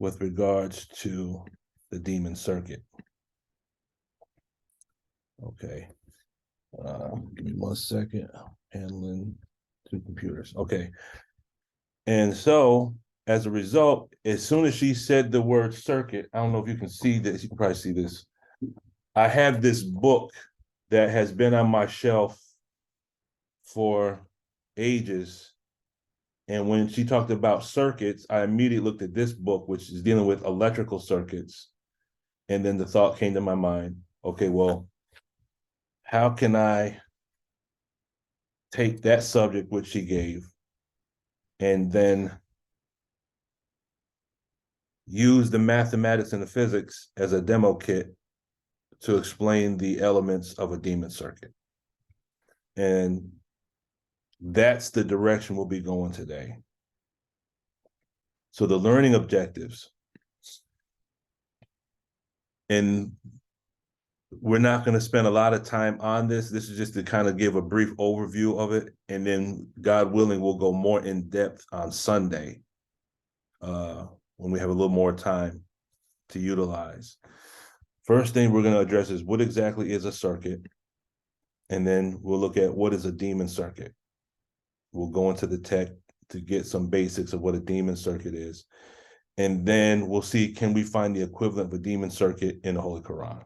with regards to the demon circuit. Okay. Give me 1 second. Handling 2 computers. Okay. And so as a result, as soon as she said the word circuit, I don't know if you can see this, you can probably see this. I have this book that has been on my shelf for ages. And when she talked about circuits, I immediately looked at this book, which is dealing with electrical circuits. And then the thought came to my mind, okay, well, how can I take that subject which she gave and then use the mathematics and the physics as a demo kit to explain the elements of a demon circuit. And that's the direction we'll be going today. So the learning objectives, and we're not going to spend a lot of time on this. This is just to kind of give a brief overview of it. And then God willing, we'll go more in depth on Sunday when we have a little more time to utilize. First thing we're going to address is what exactly is a circuit? And then we'll look at what is a demon circuit. We'll go into the tech to get some basics of what a demon circuit is. And then we'll see, can we find the equivalent of a demon circuit in the Holy Qur'an?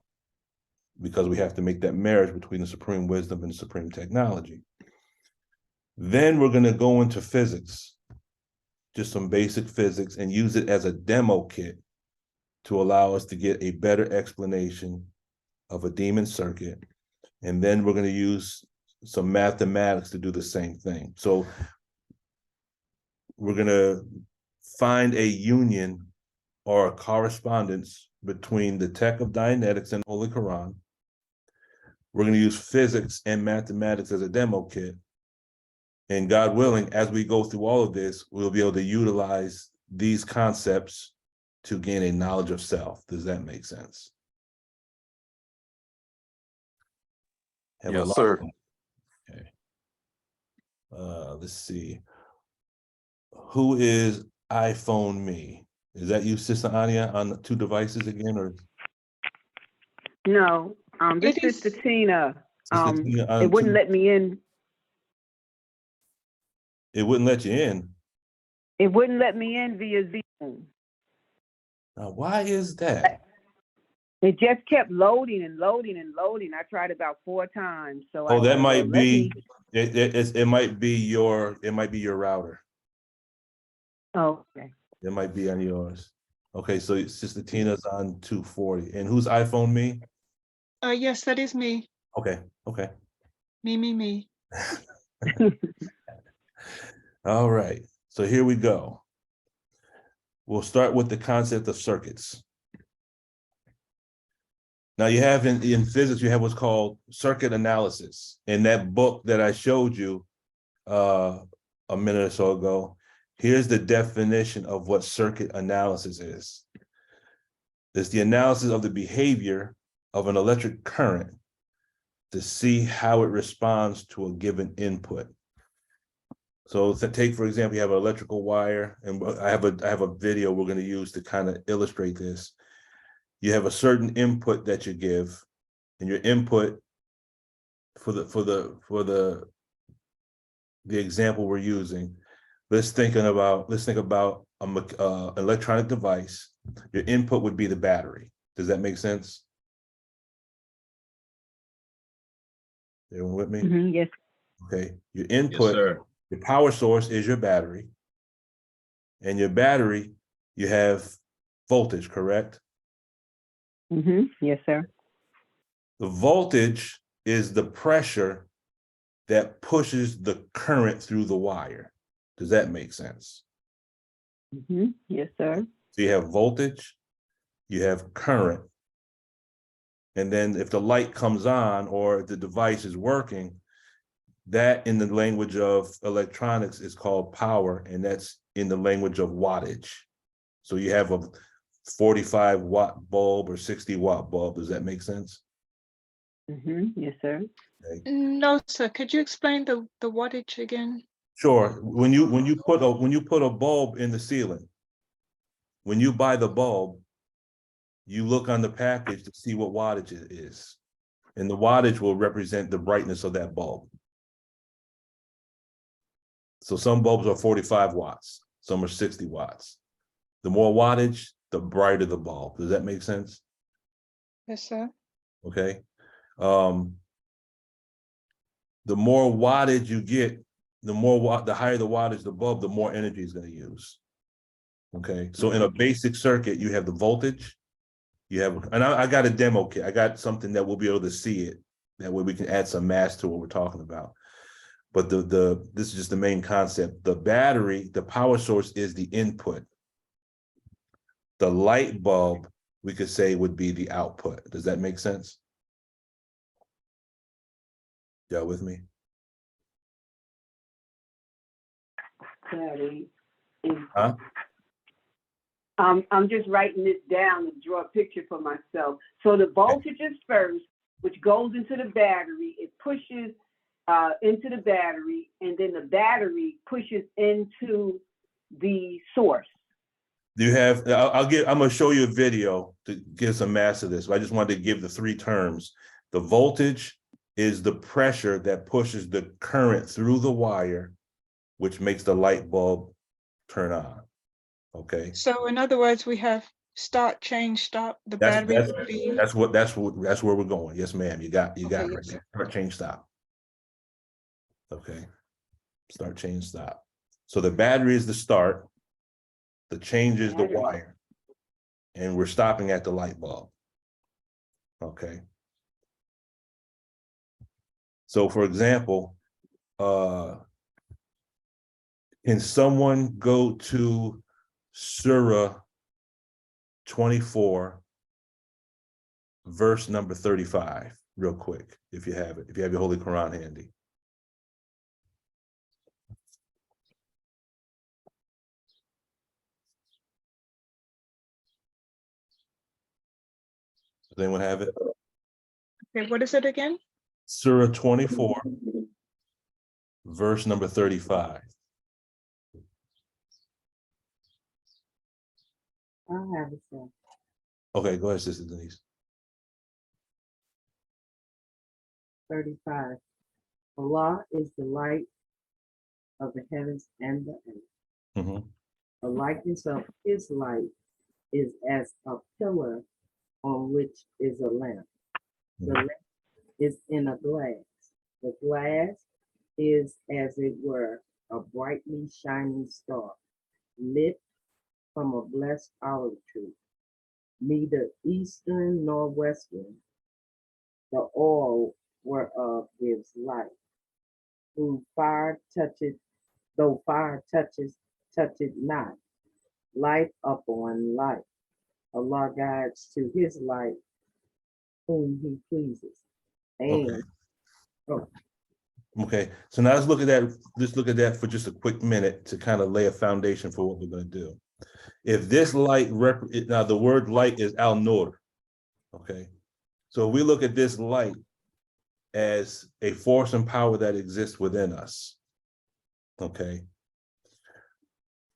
Because we have to make that marriage between the supreme wisdom and supreme technology. Then we're going to go into physics, just some basic physics, and use it as a demo kit to allow us to get a better explanation of a demon circuit. And then we're going to use some mathematics to do the same thing. So we're going to find a union or a correspondence between the tech of Dianetics and Holy Qur'an. We're going to use physics and mathematics as a demo kit. And God willing, as we go through all of this, we'll be able to utilize these concepts to gain a knowledge of self. Does that make sense? Yes, sir. Okay. Let's see. Who is iPhone me? Is that you, Sister Anya, on the 2 devices again, or? No, this is Sister Tina. Sister Tina it wouldn't let me in. It wouldn't let you in? It wouldn't let me in via Zoom. Now, why is that? It just kept loading and loading and loading. I tried about 4 times. So that might be it might be your router. Oh, okay. It might be on yours. Okay, so Sister Tina's on 240. And who's iPhone me? Yes, that is me. Okay. Me. All right. So here we go. We'll start with the concept of circuits. Now you have in physics, you have what's called circuit analysis. In that book that I showed you a minute or so ago, here's the definition of what circuit analysis is. It's the analysis of the behavior of an electric current to see how it responds to a given input. So take, for example, you have an electrical wire, and I have a video we're going to use to kind of illustrate this. You have a certain input that you give, and your input for the example we're using. Let's think about an electronic device. Your input would be the battery. Does that make sense? Everyone with me? Mm-hmm, yes. Okay. Your input, yes, your power source is your battery. And your battery, you have voltage, correct? Mm-hmm. Yes, sir. The voltage is the pressure that pushes the current through the wire. Does that make sense? Mm-hmm. Yes, sir. So you have voltage, you have current, and then if the light comes on or the device is working, that in the language of electronics is called power, and that's in the language of wattage. So you have a 45 watt bulb or 60 watt bulb. Does that make sense? Mm-hmm. Yes, sir. Okay. No, sir. Could you explain the wattage again? Sure. When you put a bulb in the ceiling, when you buy the bulb, you look on the package to see what wattage it is. And the wattage will represent the brightness of that bulb. So some bulbs are 45 watts, some are 60 watts. The more wattage, the brighter the bulb. Does that make sense? Yes, sir. Okay. The more wattage you get, the higher the wattage the bulb, the more energy it's going to use. Okay. So in a basic circuit, you have the voltage. You have, and I got a demo kit. I got something that we'll be able to see it. That way we can add some mass to what we're talking about. But this is just the main concept. The battery, the power source is the input. The light bulb, we could say, would be the output. Does that make sense? Y'all with me? Battery is, Huh? I'm just writing this down to draw a picture for myself. So the voltage is first, which goes into the battery. It pushes into the battery, and then the battery pushes into the source. Do you have, I'm going to show you a video to give some mass of this, but I just wanted to give the three terms. The voltage is the pressure that pushes the current through the wire, which makes the light bulb turn on. Okay. So in other words, we have start, change, stop. The battery would be. That's where we're going. Yes, ma'am. You got Okay, it right yes, there. Start, change, stop. Okay. Start, change, stop. So the battery is the start. The change is the wire. And we're stopping at the light bulb. Okay. So for example, can someone go to Surah 24, verse number 35, real quick, if you have it, if you have your Holy Qur'an handy. Does anyone have it? Okay, what is it again? Surah 24, verse number 35. I have it, sir. Okay, go ahead, Sister Denise. 35. Allah is the light of the heavens and the earth. Mhm. The likeness of his light is as a pillar on which is a lamp. The lamp is in a glass. The glass is, as it were, a brightly shining star, lit from a blessed olive tree. Neither eastern nor western, the oil whereof gives light. Though fire touches touch it not. Light upon light. Allah guides to his light whom he pleases. And Okay, so now let's look at that. Let's look at that for just a quick minute to kind of lay a foundation for what we're going to do. If this light, now the word light is al-nur, okay? So we look at this light as a force and power that exists within us, okay?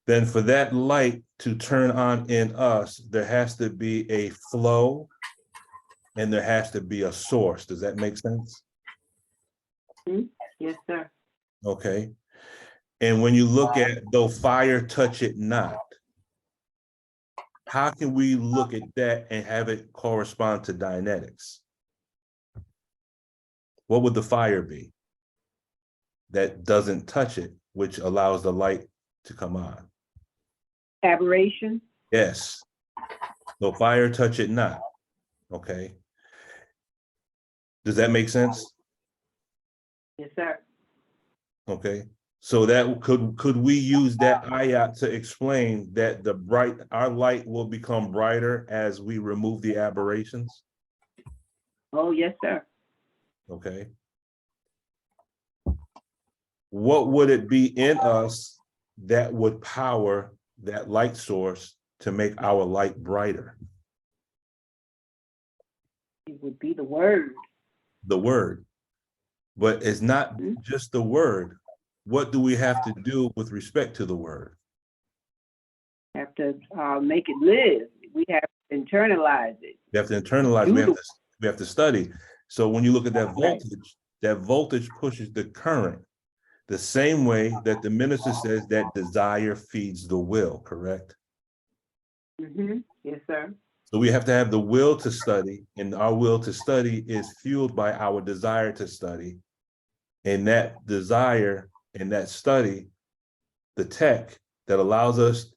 Then for that light to turn on in us, there has to be a flow and there has to be a source. Does that make sense? Yes, sir. Okay. And when you look at though fire touch it not, how can we look at that and have it correspond to Dianetics? What would the fire be that doesn't touch it, which allows the light to come on? Aberration. Yes. So fire touch it not. Okay. Does that make sense? Yes, sir. Okay. So that could we use that ayat to explain that our light will become brighter as we remove the aberrations? Oh, yes, sir. Okay. What would it be in us that would power that light source to make our light brighter? It would be the word. The word. But it's not just the word. What do we have to do with respect to the word? Have to make it live. We have to internalize it. We have to internalize. We have to study. So when you look at that voltage pushes the current the same way that the minister says that desire feeds the will, correct? Yes, sir. So we have to have the will to study, and our will to study is fueled by our desire to study. And that desire and that study, the tech that allows us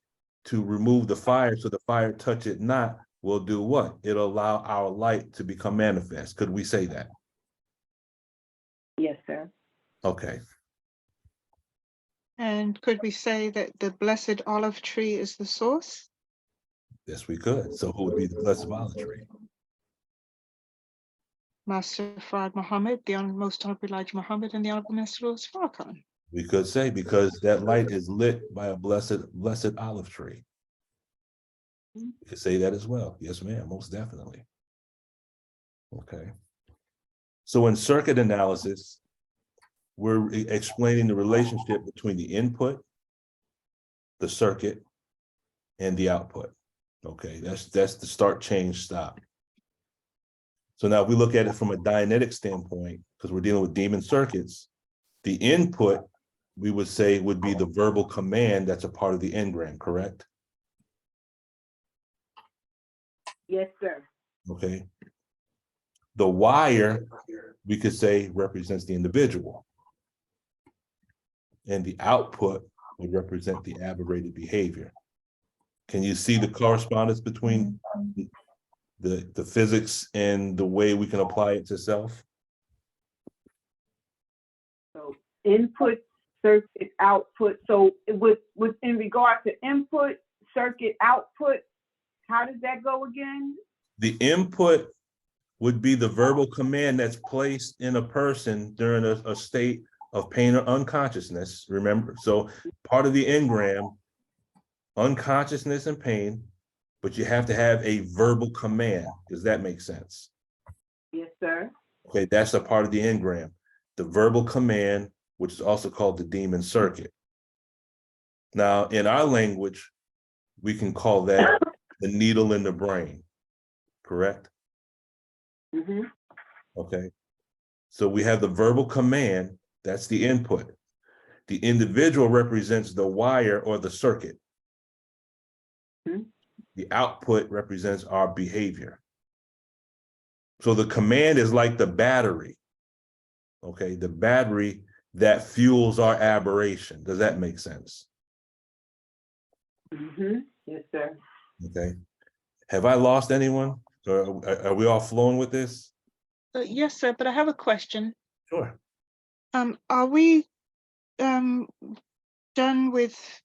to remove the fire so the fire touch it not, will do what? It'll allow our light to become manifest. Could we say that? Yes, sir. Okay. And could we say that the blessed olive tree is the source? Yes, we could. So who would be the blessed olive tree? Master Fard Muhammad, the Most Honorable Elijah Muhammad, and the Honorable Master Louis Farrakhan. We could say because that light is lit by a blessed olive tree. You could say that as well. Yes, ma'am, most definitely. Okay. So in circuit analysis, we're explaining the relationship between the input, the circuit, and the output. Okay, that's the start, change, stop. So now if we look at it from a Dianetic standpoint, because we're dealing with demon circuits, the input, we would say, would be the verbal command that's a part of the engram, correct? Yes, sir. Okay. The wire, we could say, represents the individual. And the output would represent the aberrated behavior. Can you see the correspondence between the physics and the way we can apply it to self? So input, circuit, output. So with in regard to input, circuit, output, how does that go again? The input would be the verbal command that's placed in a person during a state of pain or unconsciousness, remember? So part of the engram, unconsciousness and pain, but you have to have a verbal command. Does that make sense? Yes, sir. Okay, that's a part of the engram. The verbal command, which is also called the demon circuit. Now, in our language, we can call that the needle in the brain, correct? Okay. So we have the verbal command, that's the input. The individual represents the wire or the circuit. The output represents our behavior. So the command is like the battery, okay? The battery that fuels our aberration. Does that make sense? Yes, sir. Okay. Have I lost anyone? Or are we all flowing with this? Yes, sir, but I have a question. Sure. Are we done with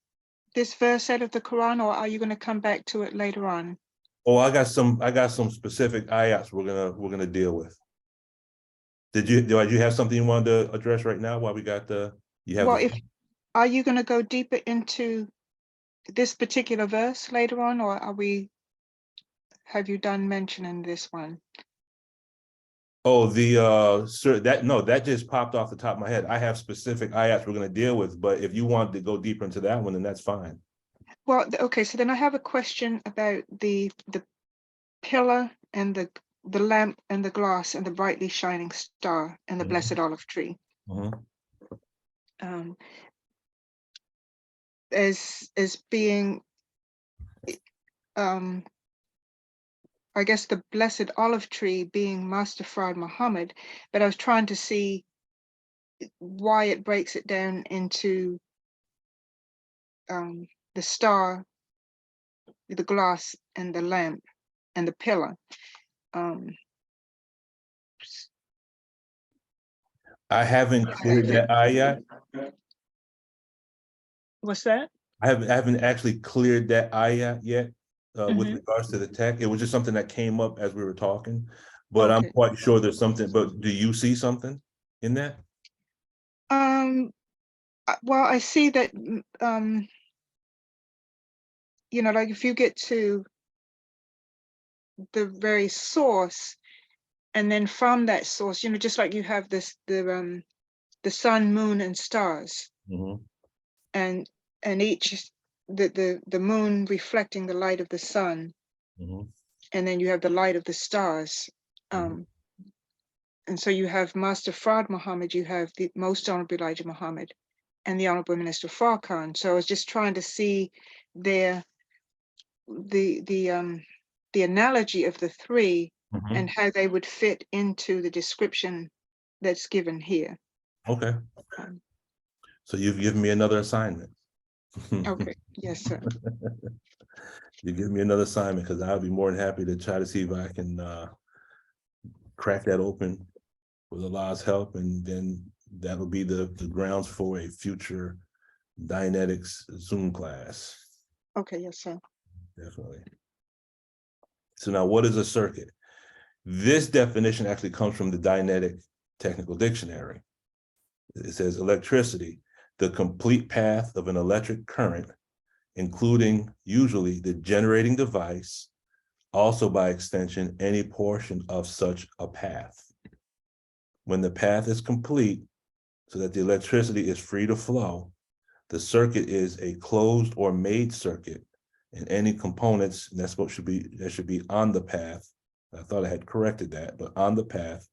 this verse out of the Quran, or are you going to come back to it later on? Oh, I got some specific ayats we're gonna deal with. Do you have something you wanted to address right now while we got are you going to go deeper into this particular verse later on, or have you done mentioning this one? Oh, that just popped off the top of my head. I have specific ayats we're going to deal with, but if you want to go deeper into that one, then that's fine. Well, okay, so then I have a question about the pillar and the lamp and the glass and the brightly shining star and the blessed olive tree. As being I guess the blessed olive tree being Master Fard Muhammad, but I was trying to see why it breaks it down into the star, the glass, and the lamp, and the pillar. I haven't cleared that ayat. What's that? I haven't actually cleared that ayat yet with regards to the tech. It was just something that came up as we were talking, but I'm quite sure there's something. But do you see something in that? Well, I see that like if you get to the very source, and then from that source, just like you have the sun, moon, and stars, and each the moon reflecting the light of the sun, Mhm. and then you have the light of the stars. Mhm. And so you have Master Fard Muhammad, you have the Most Honorable Elijah Muhammad, and the Honorable Minister Farrakhan. So I was just trying to see the analogy of the three Mhm. and how they would fit into the description that's given here. Okay. Um, So you've given me another assignment. Okay, yes, sir. You give me another assignment because I'll be more than happy to try to see if I can crack that open with Allah's help, and then that'll be the grounds for a future Dianetics Zoom class. Okay, yes, sir. Definitely. So now, what is a circuit? This definition actually comes from the Dianetic Technical Dictionary. It says electricity, the complete path of an electric current, including usually the generating device, also by extension, any portion of such a path. When the path is complete, so that the electricity is free to flow, the circuit is a closed or made circuit, and any components should be on the path. I thought I had corrected that, but on the path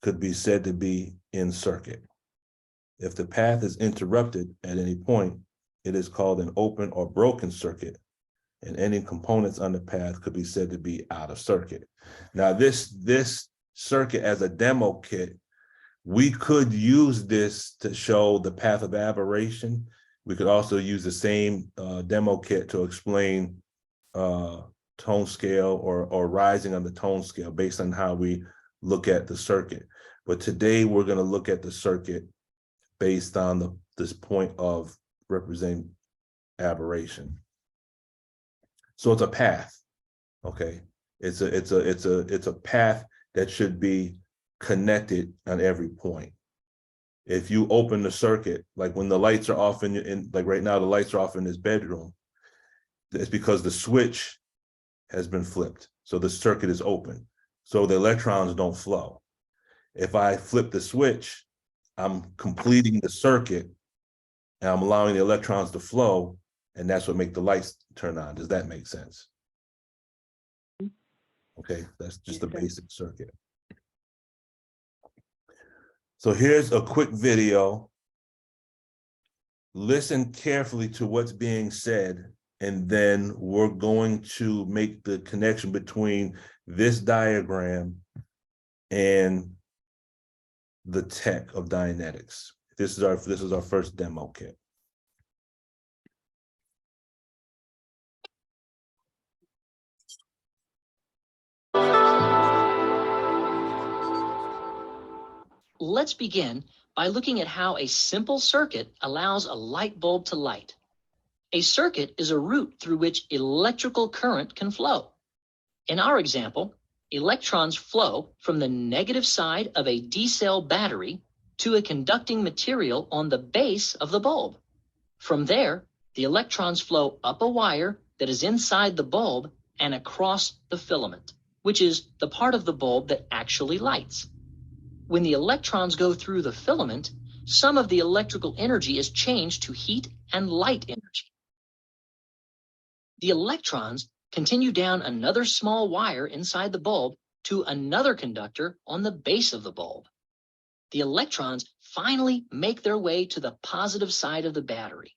could be said to be in circuit. If the path is interrupted at any point, it is called an open or broken circuit, and any components on the path could be said to be out of circuit. Now, this circuit as a demo kit, we could use this to show the path of aberration. We could also use the same demo kit to explain tone scale or rising on the tone scale based on how we look at the circuit. But today we're going to look at the circuit based on this point of representing aberration. So it's a path, okay? It's a path that should be connected on every point. If you open the circuit, like when the lights are off in like right now, the lights are off in this bedroom, it's because the switch has been flipped. So the circuit is open. So the electrons don't flow. If I flip the switch, I'm completing the circuit and I'm allowing the electrons to flow, and that's what makes the lights turn on. Does that make sense? Okay, that's just the basic circuit. So here's a quick video. Listen carefully to what's being said, and then we're going to make the connection between this diagram and the tech of Dianetics. This is our first demo kit. Let's begin by looking at how a simple circuit allows a light bulb to light. A circuit is a route through which electrical current can flow. In our example, electrons flow from the negative side of a D-cell battery to a conducting material on the base of the bulb. From there, the electrons flow up a wire that is inside the bulb and across the filament, which is the part of the bulb that actually lights. When the electrons go through the filament, some of the electrical energy is changed to heat and light energy. The electrons continue down another small wire inside the bulb to another conductor on the base of the bulb. The electrons finally make their way to the positive side of the battery.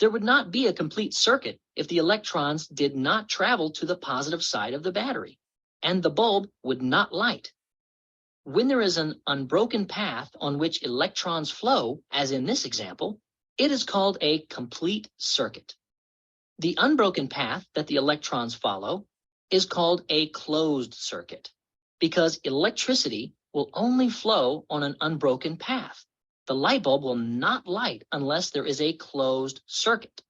There would not be a complete circuit if the electrons did not travel to the positive side of the battery, and the bulb would not light. When there is an unbroken path on which electrons flow, as in this example, it is called a complete circuit. The unbroken path that the electrons follow is called a closed circuit, because electricity will only flow on an unbroken path. The light bulb will not light unless there is a closed circuit.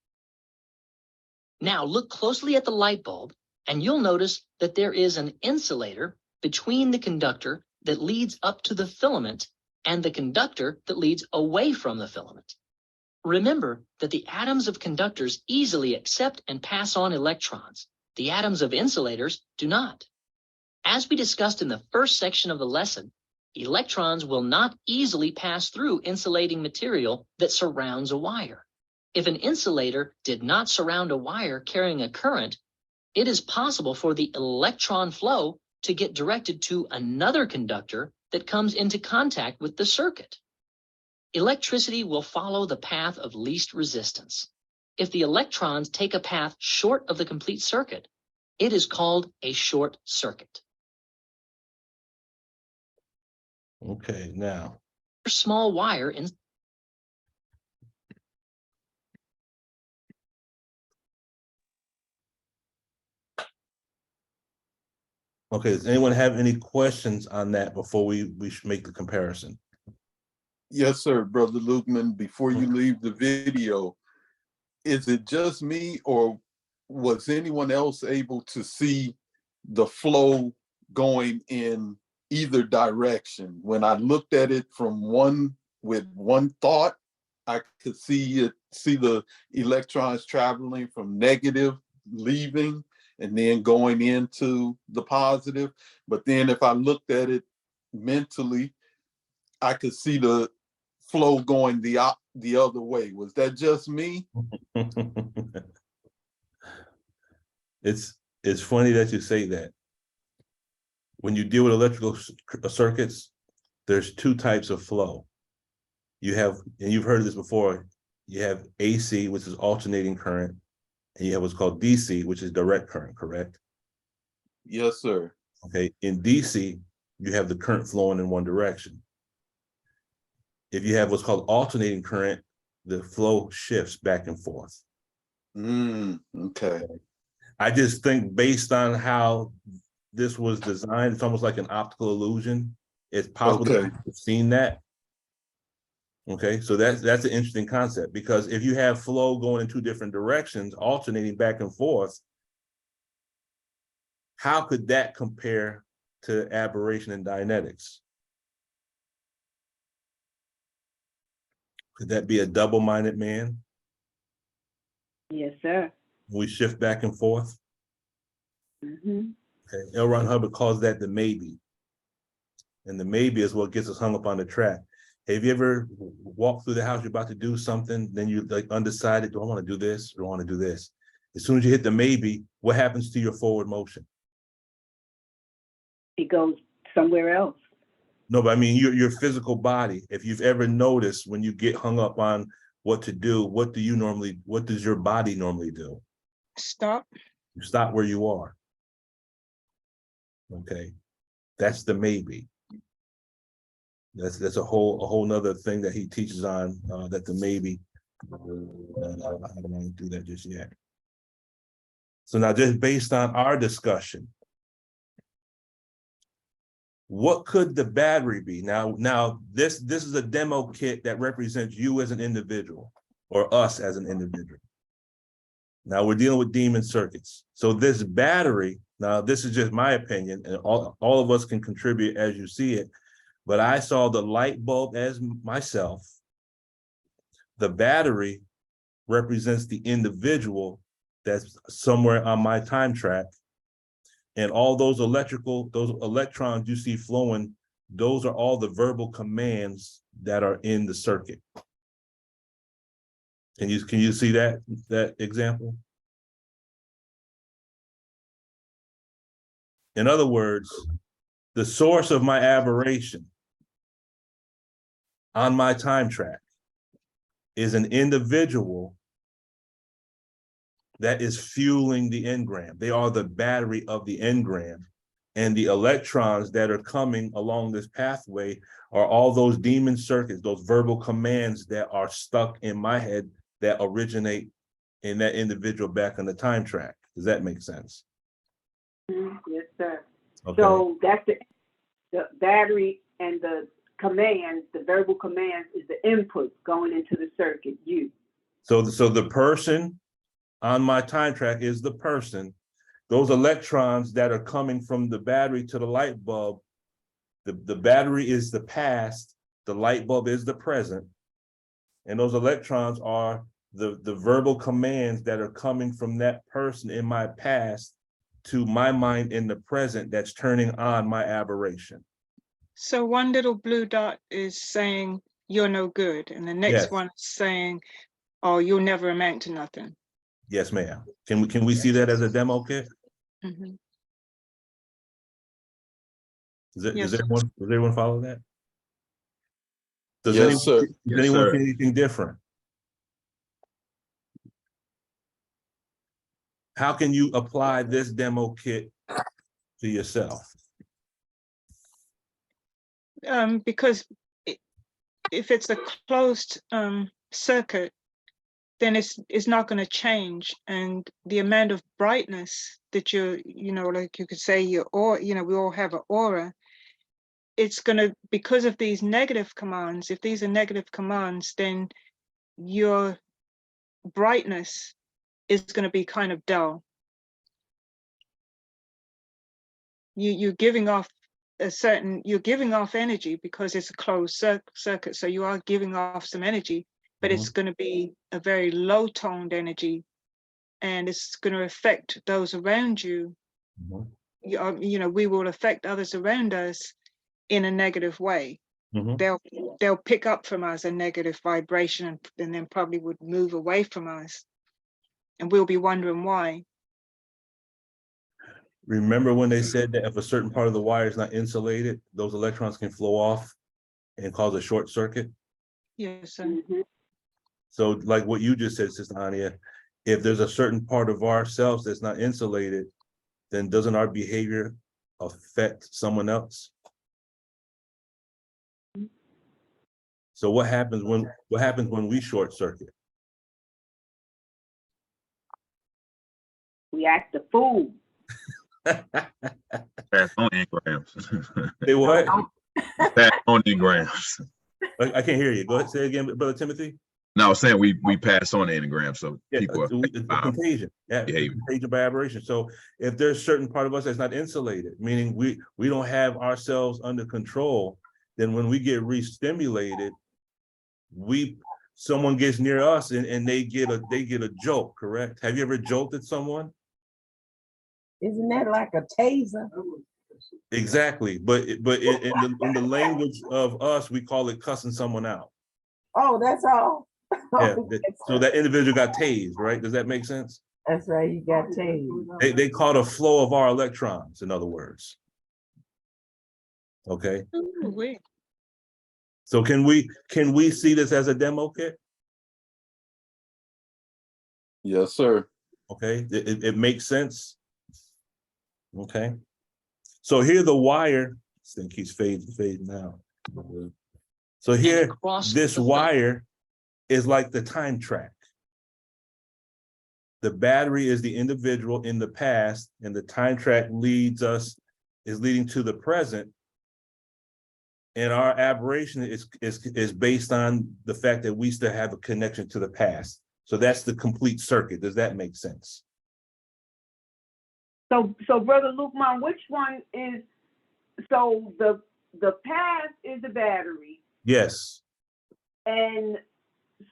Now look closely at the light bulb, and you'll notice that there is an insulator between the conductor that leads up to the filament and the conductor that leads away from the filament. Remember that the atoms of conductors easily accept and pass on electrons. The atoms of insulators do not. As we discussed in the first section of the lesson, electrons will not easily pass through insulating material that surrounds a wire. If an insulator did not surround a wire carrying a current, it is possible for the electron flow to get directed to another conductor that comes into contact with the circuit. Electricity will follow the path of least resistance. If the electrons take a path short of the complete circuit, it is called a short circuit. Okay, now. Small wire in Okay, does anyone have any questions on that before we should make the comparison? Yes, sir, Brother Lukeman, before you leave the video, is it just me or was anyone else able to see the flow going in either direction? When I looked at it with one thought, I could see the electrons traveling from negative, leaving, and then going into the positive. But then if I looked at it mentally, I could see the flow going the other way. Was that just me? It's funny that you say that. When you deal with electrical circuits, there's two types of flow. You have, and you've heard this before, you have AC, which is alternating current, and you have what's called DC, which is direct current, correct? Yes, sir. Okay, in DC, you have the current flowing in one direction. If you have what's called alternating current, the flow shifts back and forth. Okay. I just think based on how this was designed, it's almost like an optical illusion. It's possible that you've seen that. Okay, so that's an interesting concept, because if you have flow going in two different directions, alternating back and forth, how could that compare to aberration in Dianetics? Could that be a double-minded man? Yes, sir. We shift back and forth. Mm-hmm. Okay. L. Ron Hubbard calls that the maybe. And the maybe is what gets us hung up on the track. Have you ever walked through the house, you're about to do something, then you like undecided, do I want to do this or do I want to do this? As soon as you hit the maybe, what happens to your forward motion? It goes somewhere else. No, but I mean your physical body. If you've ever noticed when you get hung up on what to do, what does your body normally do? Stop. You stop where you are. Okay. That's the maybe. That's a whole nother thing that he teaches on, that the maybe. I don't want to do that just yet. So now, just based on our discussion, what could the battery be? Now this is a demo kit that represents you as an individual or us as an individual. Now we're dealing with demon circuits. So this battery, now this is just my opinion, and all of us can contribute as you see it. But I saw the light bulb as myself. The battery represents the individual that's somewhere on my time track. And all those electrons you see flowing, those are all the verbal commands that are in the circuit. Can you see that example? In other words, the source of my aberration on my time track is an individual that is fueling the engram. They are the battery of the engram. And the electrons that are coming along this pathway are all those demon circuits, those verbal commands that are stuck in my head that originate in that individual back on the time track. Does that make sense? Yes, sir. Okay. So that's the battery, and the commands, the verbal commands, is the input going into the circuit, you. So the person on my time track is the person. Those electrons that are coming from the battery to the light bulb, the battery is the past, the light bulb is the present. And those electrons are the verbal commands that are coming from that person in my past to my mind in the present that's turning on my aberration. So one little blue dot is saying you're no good, and the next Yes. one is saying, or you'll never amount to nothing. Yes, ma'am. Can we see that as a demo kit? Mhm. Does Yes. everyone follow that? Does Yes, sir. anyone see anything different? How can you apply this demo kit to yourself? Because if it's a closed circuit, then it's not going to change, and the amount of brightness that like you could say we all have an aura. It's going to, because of these negative commands, if these are negative commands, then your brightness is going to be kind of dull. You're giving off energy because it's a closed circuit, so you are giving off some energy, but it's going to be a very low toned energy, and it's going to affect those around you. We will affect others around us in a negative way. They'll pick up from us a negative vibration, and then probably would move away from us, and we'll be wondering why. Remember when they said that if a certain part of the wire is not insulated, those electrons can flow off and cause a short circuit? Yes, sir. Mhm. So like what you just said, Sister Ania, if there's a certain part of ourselves that's not insulated, then doesn't our behavior affect someone else? So what happens when we short circuit? We act a fool. Pass on engrams. They what? Pass on engrams. I can't hear you. Go ahead, say again, Brother Timothy. No, I was saying we pass on engrams, so Yeah, people are it's a contagion. Yeah, behavior. contagion by aberration. So if there's a certain part of us that's not insulated, meaning we don't have ourselves under control, then when we get re-stimulated, someone gets near us and they get a jolt, correct? Have you ever jolted someone? Isn't that like a taser? Exactly, but in the language of us, we call it cussing someone out. Oh, that's all. Yeah, so that individual got tased, right? Does that make sense? That's right, you got tased. They caught a flow of our electrons, in other words. Okay. Ooh-wee. So can we see this as a demo kit? Yes, sir. Okay, it makes sense. Okay. So here the wire, this thing keeps fading out. So here, across this the wire is like the time track. The battery is the individual in the past, and the time track is leading to the present. And our aberration is based on the fact that we still have a connection to the past. So that's the complete circuit. Does that make sense? So Brother Lukeman, which one is, so the past is the battery, Yes. and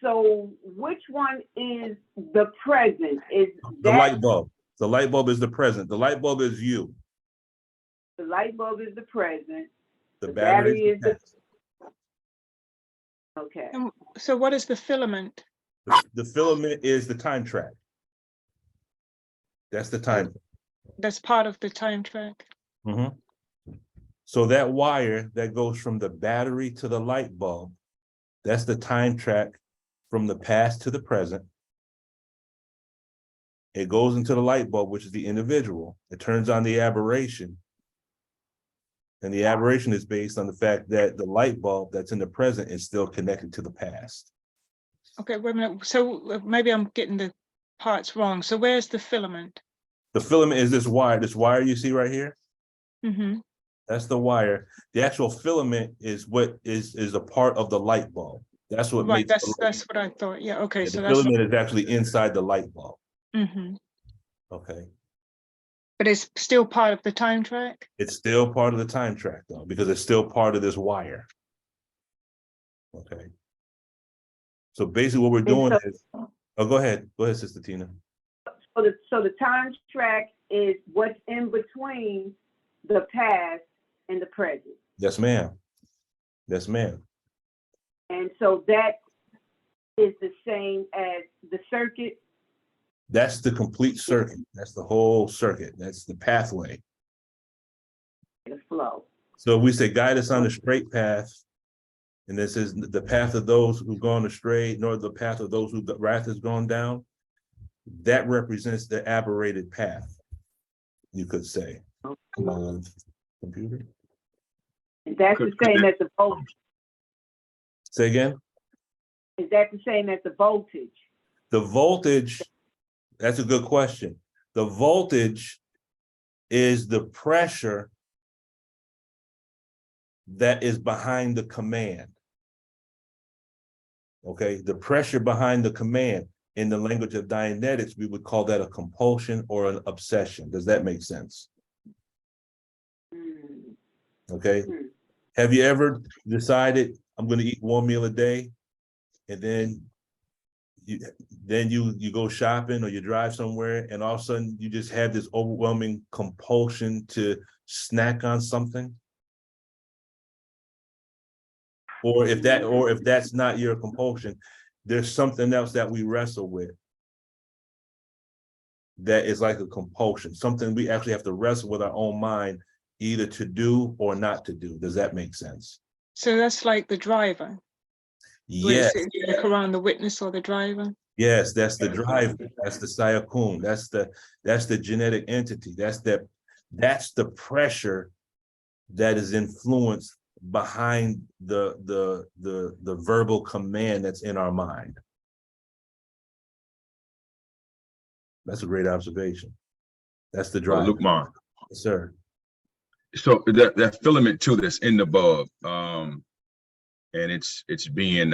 so which one is the present? Is The that light bulb. The light bulb is the present. The light bulb is you. the light bulb is the present? The The battery battery is the is past. Okay. So what is the filament? The filament is the time track. That's the time. That's part of the time track. Mhm. So that wire that goes from the battery to the light bulb, that's the time track from the past to the present. It goes into the light bulb, which is the individual. It turns on the aberration. And the aberration is based on the fact that the light bulb that's in the present is still connected to the past. Okay, wait a minute. So maybe I'm getting the parts wrong. So where's the filament? The filament is this wire you see right here. Mm-hmm. That's the wire. The actual filament is what is a part of the light bulb. That's what Right, makes that's what I thought. Yeah, okay, so the that's. filament is actually inside the light bulb. Mm-hmm. Okay. But it's still part of the time track? It's still part of the time track though, because it's still part of this wire. Okay. So basically what we're doing is, oh, go ahead, Sister Tina. So the time track is what's in between the past and the present. Yes, ma'am. Yes, ma'am. And so that is the same as the circuit. That's the complete circuit. That's the whole circuit. That's the pathway. The flow. So we say, guide us on the straight path. And this is the path of those who've gone astray, nor the path of those who the wrath has gone down. That represents the aberrated path, you could say. Computer. And that's the same as the voltage. Say again? Is that the same as the voltage? The voltage, that's a good question. The voltage is the pressure that is behind the command. Okay, the pressure behind the command. In the language of Dianetics, we would call that a compulsion or an obsession. Does that make sense? Okay. Have you ever decided I'm going to eat one meal a day, and then you go shopping or you drive somewhere, and all of a sudden you just have this overwhelming compulsion to snack on something? Or if that's not your compulsion, there's something else that we wrestle with that is like a compulsion, something we actually have to wrestle with our own mind, either to do or not to do. Does that make sense? So that's like the driver. Yes. In the Quran, the witness or the driver. Yes, that's the driver. That's the sayakun. That's the genetic entity. That's the pressure that is influenced behind the verbal command that's in our mind. That's a great observation. That's the drive. Lukman. Yes, sir. So that filament too that's in the bulb, and it's being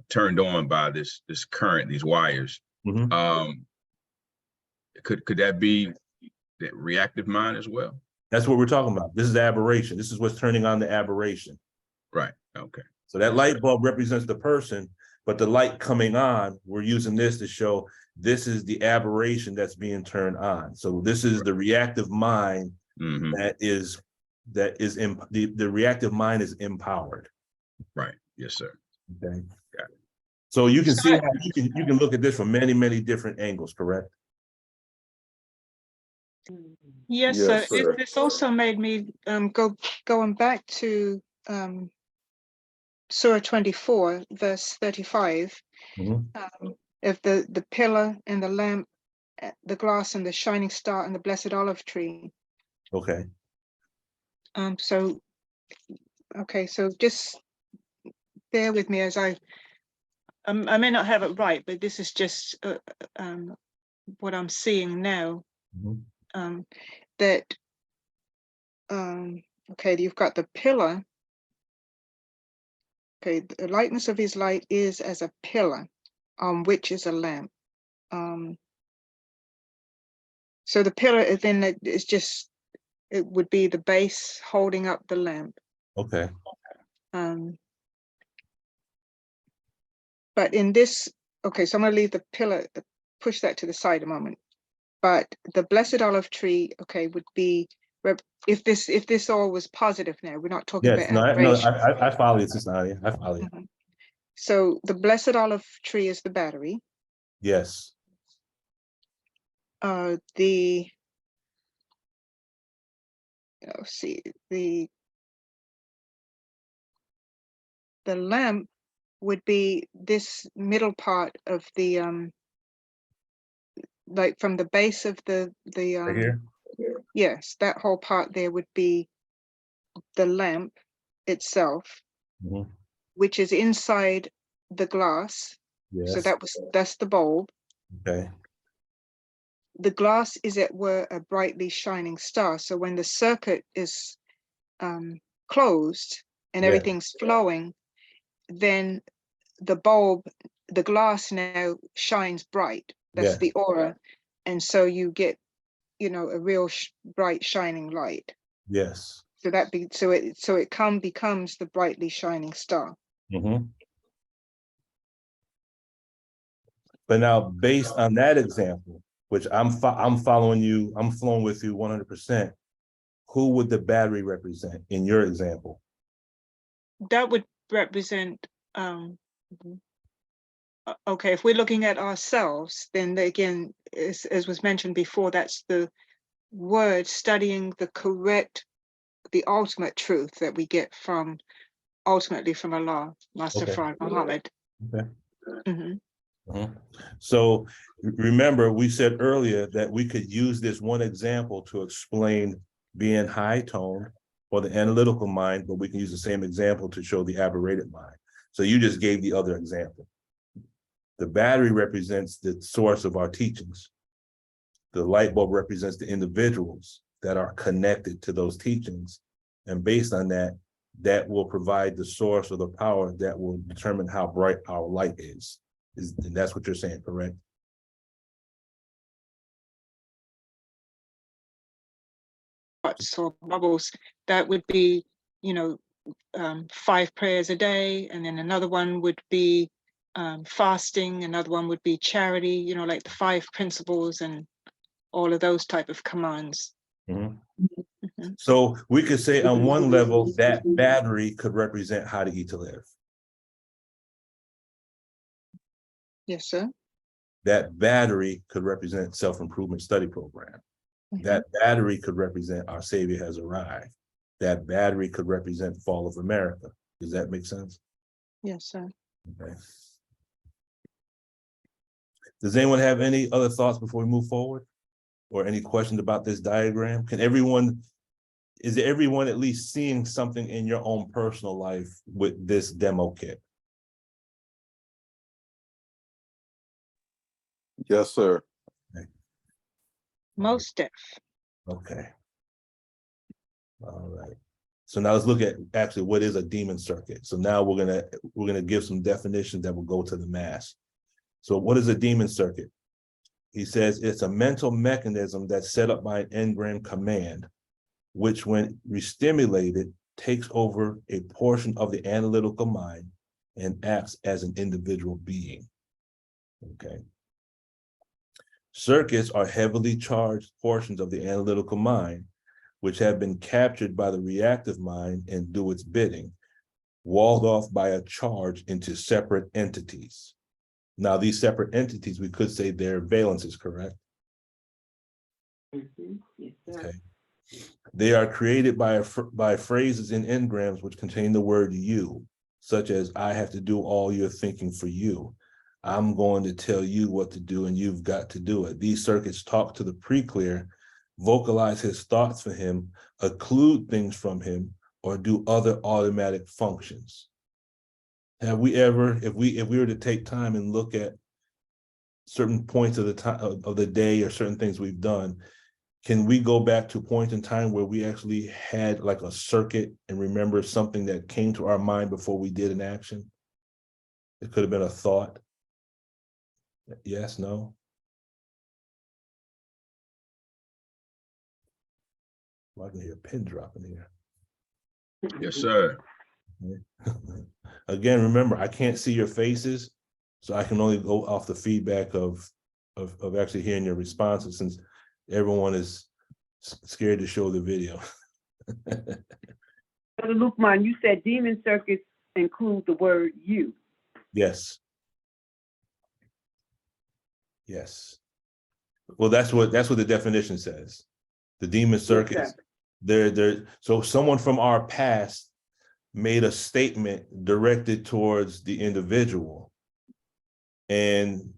turned on by this current, these wires. Mm-hmm. Could that be the reactive mind as well? That's what we're talking about. This is aberration. This is what's turning on the aberration. Right. Okay. So that light bulb represents the person, but the light coming on, we're using this to show this is the aberration that's being turned on. So this is the reactive mind. Mm-hmm. the reactive mind is empowered. Right. Yes, sir. Okay. Got it. So you can see how you can look at this from many, many different angles, correct? Yes, Yes, sir. This also made me going back to Surah 24, verse 35, of the pillar and the lamp, the glass and the shining star and the blessed olive tree. Okay. So just bear with me as I may not have it right, but this is just what I'm seeing now. Okay, you've got the pillar. Okay, the lightness of his light is as a pillar on which is a lamp. So the pillar then is just, it would be the base holding up the lamp. Okay. But in this, okay, so I'm going to leave the pillar, push that to the side a moment. But the blessed olive tree, okay, would be, if this all was positive now, we're not talking about aberration. I follow you, Sister Nadia. I follow you. So the blessed olive tree is the battery. Yes. The lamp would be this middle part of the like from the base of the Right here? yes, that whole part there would be the lamp itself, which is inside the glass. Yes. So that's the bulb. Okay. The glass is it were a brightly shining star. So when the circuit is closed and everything's flowing, then the bulb, the glass now shines bright. That's the aura. And so you get, a real bright shining light. Yes. So it becomes the brightly shining star. But now, based on that example, which I'm following you, I'm flowing with you 100%. Who would the battery represent in your example? That would represent okay, if we're looking at ourselves, then again, as was mentioned before, that's the word studying the correct, the ultimate truth that we get from ultimately from Allah, Master Okay. Fard Muhammad. Okay. Mhm. So remember, we said earlier that we could use this one example to explain being high toned or the analytical mind, but we can use the same example to show the aberrated mind. So you just gave the other example. The battery represents the source of our teachings. The light bulb represents the individuals that are connected to those teachings. And based on that, that will provide the source or the power that will determine how bright our light is. And that's what you're saying, correct? So bubbles, that would be, you know, 5 prayers a day, and then another one would be fasting, another one would be charity, you know, like the 5 principles and all of those type of commands. So we could say on one level that battery could represent how to eat to live. Yes, sir. That battery could represent self-improvement study program. That battery could represent our Savior has arrived. That battery could represent fall of America. Does that make sense? Yes, sir. Okay. Does anyone have any other thoughts before we move forward? Or any questions about this diagram? Is everyone at least seeing something in your own personal life with this demo kit? Yes, sir. Most deaf. Okay. All right. So now let's look at actually what is a demon circuit. So now we're gonna give some definitions that will go to the mass. So what is a demon circuit? He says it's a mental mechanism that's set up by an engram command, which when re-stimulated takes over a portion of the analytical mind and acts as an individual being. Okay. Circuits are heavily charged portions of the analytical mind, which have been captured by the reactive mind and do its bidding, walled off by a charge into separate entities. Now, these separate entities, we could say they're valences, correct? Yes, sir. Okay. They are created by phrases in engrams which contain the word you, such as I have to do all your thinking for you. I'm going to tell you what to do and you've got to do it. These circuits talk to the pre-clear, vocalize his thoughts for him, occlude things from him, or do other automatic functions. Have we ever, if we were to take time and look at certain points of the time of the day or certain things we've done, can we go back to a point in time where we actually had like a circuit and remember something that came to our mind before we did an action? It could have been a thought. Yes, no? Well, I can hear a pin dropping here. Yes, sir. Again, remember, I can't see your faces, so I can only go off the feedback of actually hearing your responses, since everyone is scared to show the video. Brother Lukman, you said demon circuits include the word you. Yes. Yes. Well, that's what the definition says. The demon circuits, so someone from our past made a statement directed towards the individual. And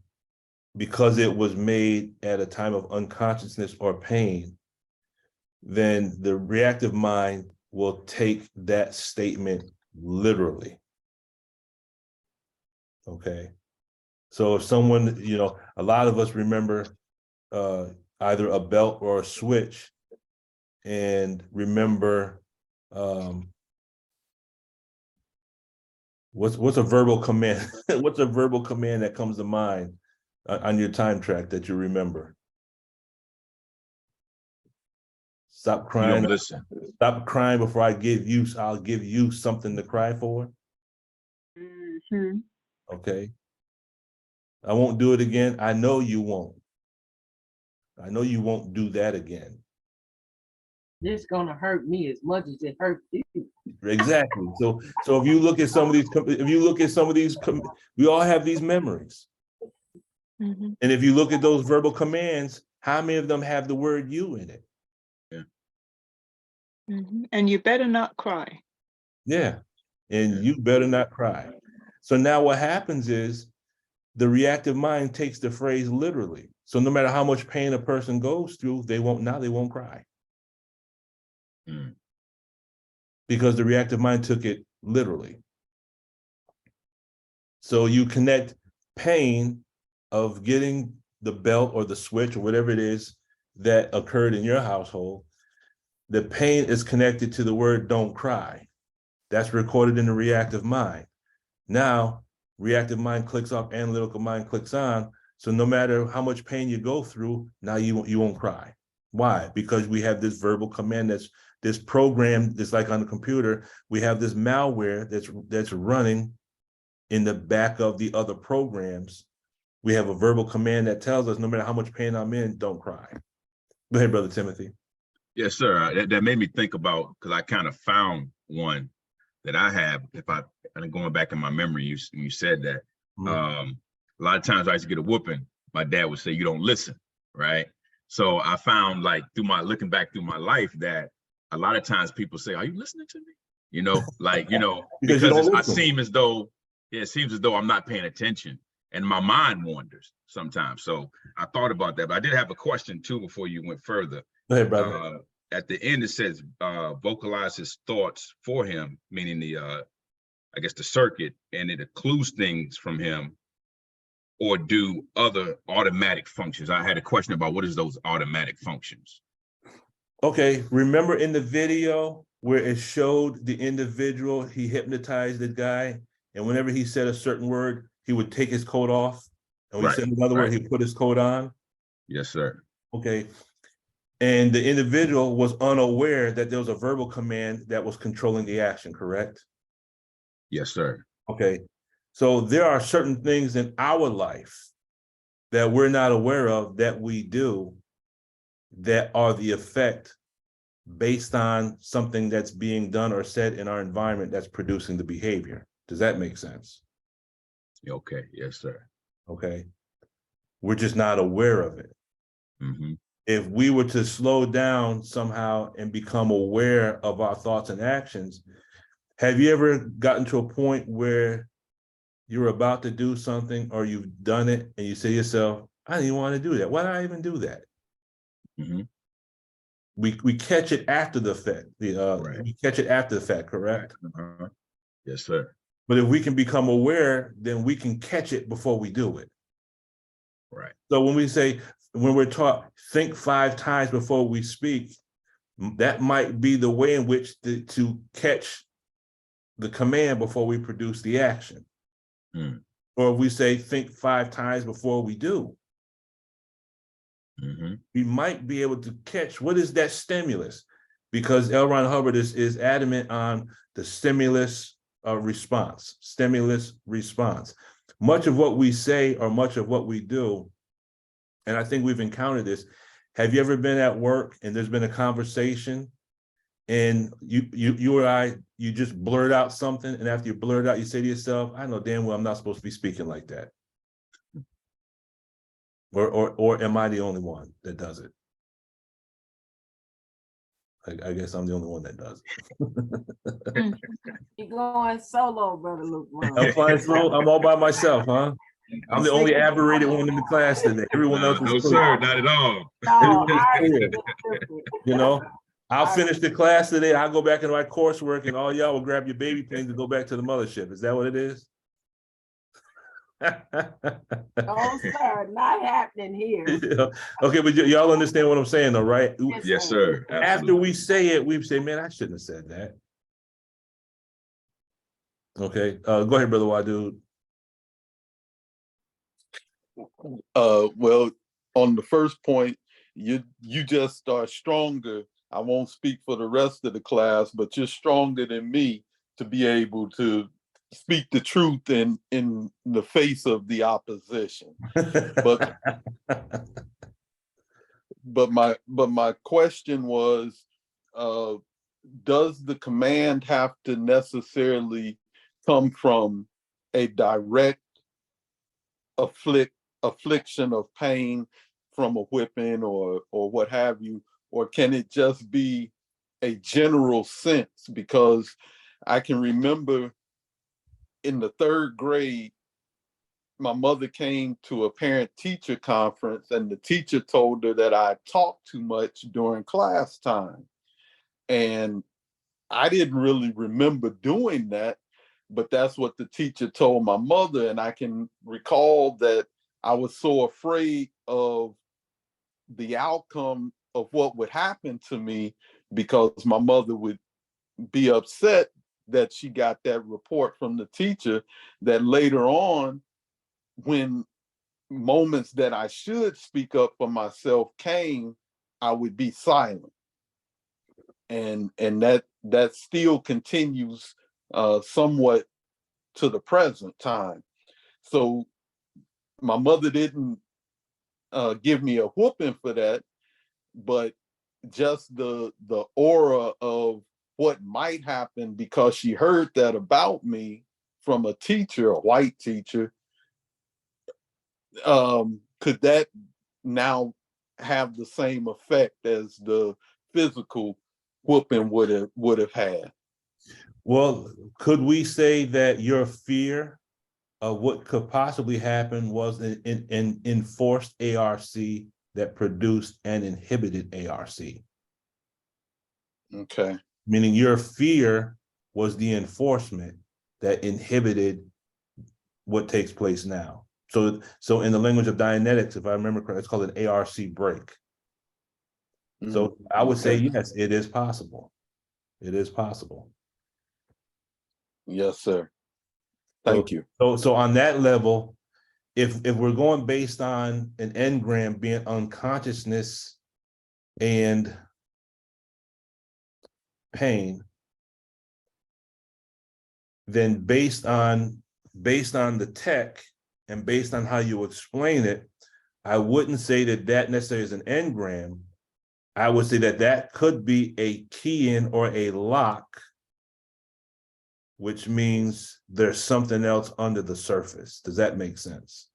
because it was made at a time of unconsciousness or pain, then the reactive mind will take that statement literally. Okay. So if someone, you know, a lot of us remember either a belt or a switch, and remember what's a verbal command? What's a verbal command that comes to mind on your time track that you remember? Stop You crying. don't listen. Stop crying before I'll give you something to cry for. Okay. I won't do it again. I know you won't. I know you won't do that again. It's gonna hurt me as much as it hurt you. Exactly. So if you look at some of these, we all have these memories. Mhm. And if you look at those verbal commands, how many of them have the word you in it? Mhm. And you better not cry. Yeah. And you better not cry. So now what happens is the reactive mind takes the phrase literally. So no matter how much pain a person goes through, they won't cry. Mm. Because the reactive mind took it literally. So you connect pain of getting the belt or the switch or whatever it is that occurred in your household. The pain is connected to the word don't cry. That's recorded in the reactive mind. Now, reactive mind clicks off, analytical mind clicks on. So no matter how much pain you go through, now you won't cry. Why? Because we have this verbal command that's this program that's like on the computer. We have this malware that's running in the back of the other programs. We have a verbal command that tells us no matter how much pain I'm in, don't cry. Go ahead, Brother Timothy. Yes, sir. That made me think about, because I kind of found one that I have. If I and going back in my memory, you said that. A lot of times I used to get a whooping. My dad would say, "You don't listen," right? So I found, like, looking back through my life, that a lot of times people say, "Are you listening to me?" Because you don't I listen. seem as though, it seems as though I'm not paying attention, and my mind wanders sometimes. So I thought about that, but I did have a question too before you went further. Go ahead, brother. At the end, it says vocalize his thoughts for him, meaning the I guess the circuit, and it occludes things from him or do other automatic functions. I had a question about what is those automatic functions? Okay, remember in the video where it showed the individual, he hypnotized the guy, and whenever he said a certain word, he would take his coat off, and when he said another word, he put his coat on? Yes, sir. Okay, and the individual was unaware that there was a verbal command that was controlling the action, correct? Yes, sir. Okay, so there are certain things in our life that we're not aware of that we do that are the effect based on something that's being done or said in our environment that's producing the behavior. Does that make sense? Okay. Yes, sir. Okay. We're just not aware of it. Mm-hmm. If we were to slow down somehow and become aware of our thoughts and actions, have you ever gotten to a point where you're about to do something or you've done it and you say to yourself, I didn't even want to do that. Why did I even do that? Mm-hmm. We catch it after the fact. We catch it after the fact, correct? Uh-huh. Yes, sir. But if we can become aware, then we can catch it before we do it. Right. So when we're taught, think 5 times before we speak, that might be the way in which to catch the command before we produce the action. Mm. Or if we say, think 5 times before we do, we might be able to catch what is that stimulus, because L. Ron Hubbard is adamant on the stimulus response. Much of what we say or much of what we do, and I think we've encountered this. Have you ever been at work and there's been a conversation and you or I, you just blurt out something, and after you blurt out, you say to yourself, I know damn well I'm not supposed to be speaking like that. Or am I the only one that does it? I guess I'm the only one that does it. You're going solo, Brother Luke. I'm flying solo. I'm all by myself, huh? I'm the only aberrated one in the class today. Everyone else is no, clear. sir, not at all. Everyone is clear. You know, I'll finish the class today. I'll go back into my coursework, and all y'all will grab your baby planes and go back to the mothership. Is that what it is? Oh, sir, not happening here. Yeah. Okay, but y'all understand what I'm saying, though, right? Yes, sir. After Absolutely. we say it, we say, man, I shouldn't have said that. Okay, go ahead, Brother Wadu. Well, on the first point, you just are stronger. I won't speak for the rest of the class, but you're stronger than me to be able to speak the truth in the face of the opposition. But my question was, does the command have to necessarily come from a direct affliction of pain from a whipping or what have you, or can it just be a general sense? Because I can remember in the 3rd grade, my mother came to a parent-teacher conference, and the teacher told her that I talked too much during class time. And I didn't really remember doing that, but that's what the teacher told my mother. And I can recall that I was so afraid of the outcome of what would happen to me, because my mother would be upset that she got that report from the teacher, that later on, when moments that I should speak up for myself came, I would be silent. And that still continues somewhat to the present time. So my mother didn't give me a whooping for that, but just the aura of what might happen because she heard that about me from a teacher, a white teacher, could that now have the same effect as the physical whooping would have had? Well, could we say that your fear of what could possibly happen was an enforced ARC that produced an inhibited ARC? Okay. Meaning your fear was the enforcement that inhibited what takes place now. So in the language of Dianetics, if I remember correctly, it's called an ARC break. So I would say, yes, it is possible. It is possible. Yes, sir. Thank you. So on that level, if we're going based on an engram being unconsciousness and pain, then based on the tech and based on how you explain it, I wouldn't say that necessarily is an engram. I would say that could be a key-in or a lock, which means there's something else under the surface. Does that make sense?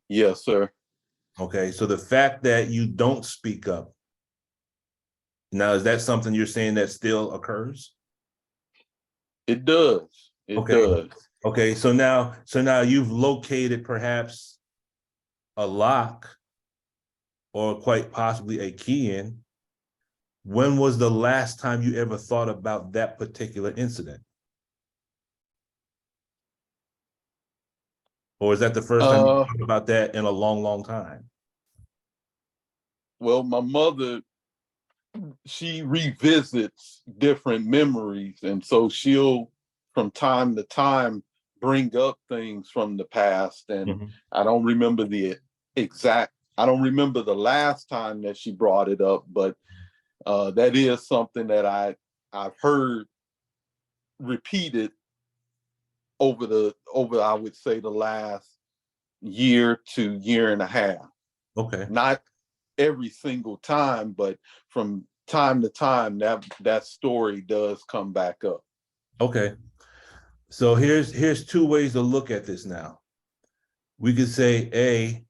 Yes, sir. Okay, so the fact that you don't speak up, now, is that something you're saying that still occurs? It does. It does. Okay, so now you've located perhaps a lock or quite possibly a key-in. When was the last time you ever thought about that particular incident? Or is that the first time you thought about that in a long, long time? Well, my mother, she revisits different memories, and so she'll from time to time bring up things from the past. And I don't remember the last time that she brought it up, but that is something that I've heard repeated over I would say the last year to year and a half. Okay. Not every single time, but from time to time that story does come back up. Okay. So here's 2 ways to look at this now. We could say A,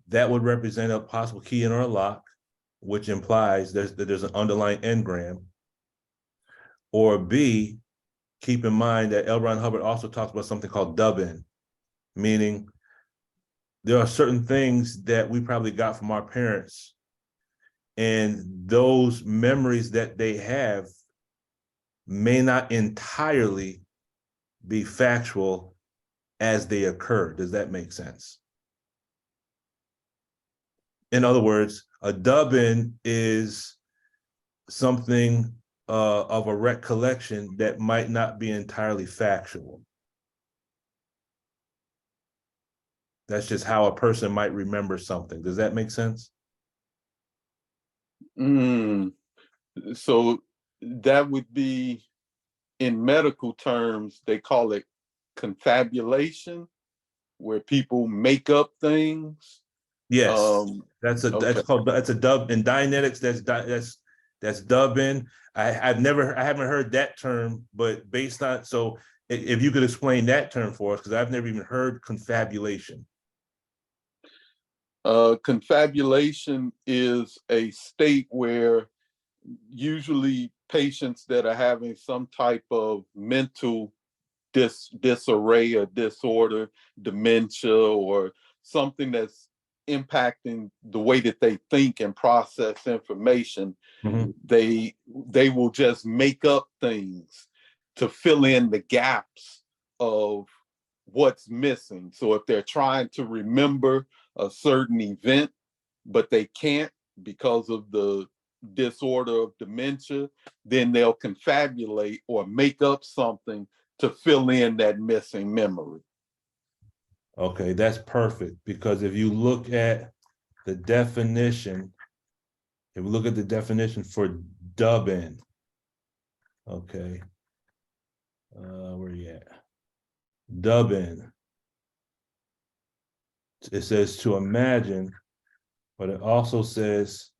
that would represent a possible key-in or a lock, which implies that there's an underlying engram. Or B, keep in mind that L. Ron Hubbard also talks about something called dub-in, meaning there are certain things that we probably got from our parents, and those memories that they have may not entirely be factual as they occur. Does that make sense? In other words, a dub-in is something of a recollection that might not be entirely factual. That's just how a person might remember something. Does that make sense? So that would be, in medical terms, they call it confabulation, where people make up things. Yes, that's Okay. called, that's a dub in Dianetics. That's dubbing. I haven't heard that term, but based on, so if you could explain that term for us, because I've never even heard confabulation. Confabulation is a state where usually patients that are having some type of mental disarray or disorder, dementia, or something that's impacting the way that they think and process information, they will just make up things to fill in the gaps of what's missing. So if they're trying to remember a certain event, but they can't because of the disorder of dementia, then they'll confabulate or make up something to fill in that missing memory. Okay, that's perfect, because if you look at the definition, for dubbing, okay, where you at? Dubbing. It says to imagine, but it also says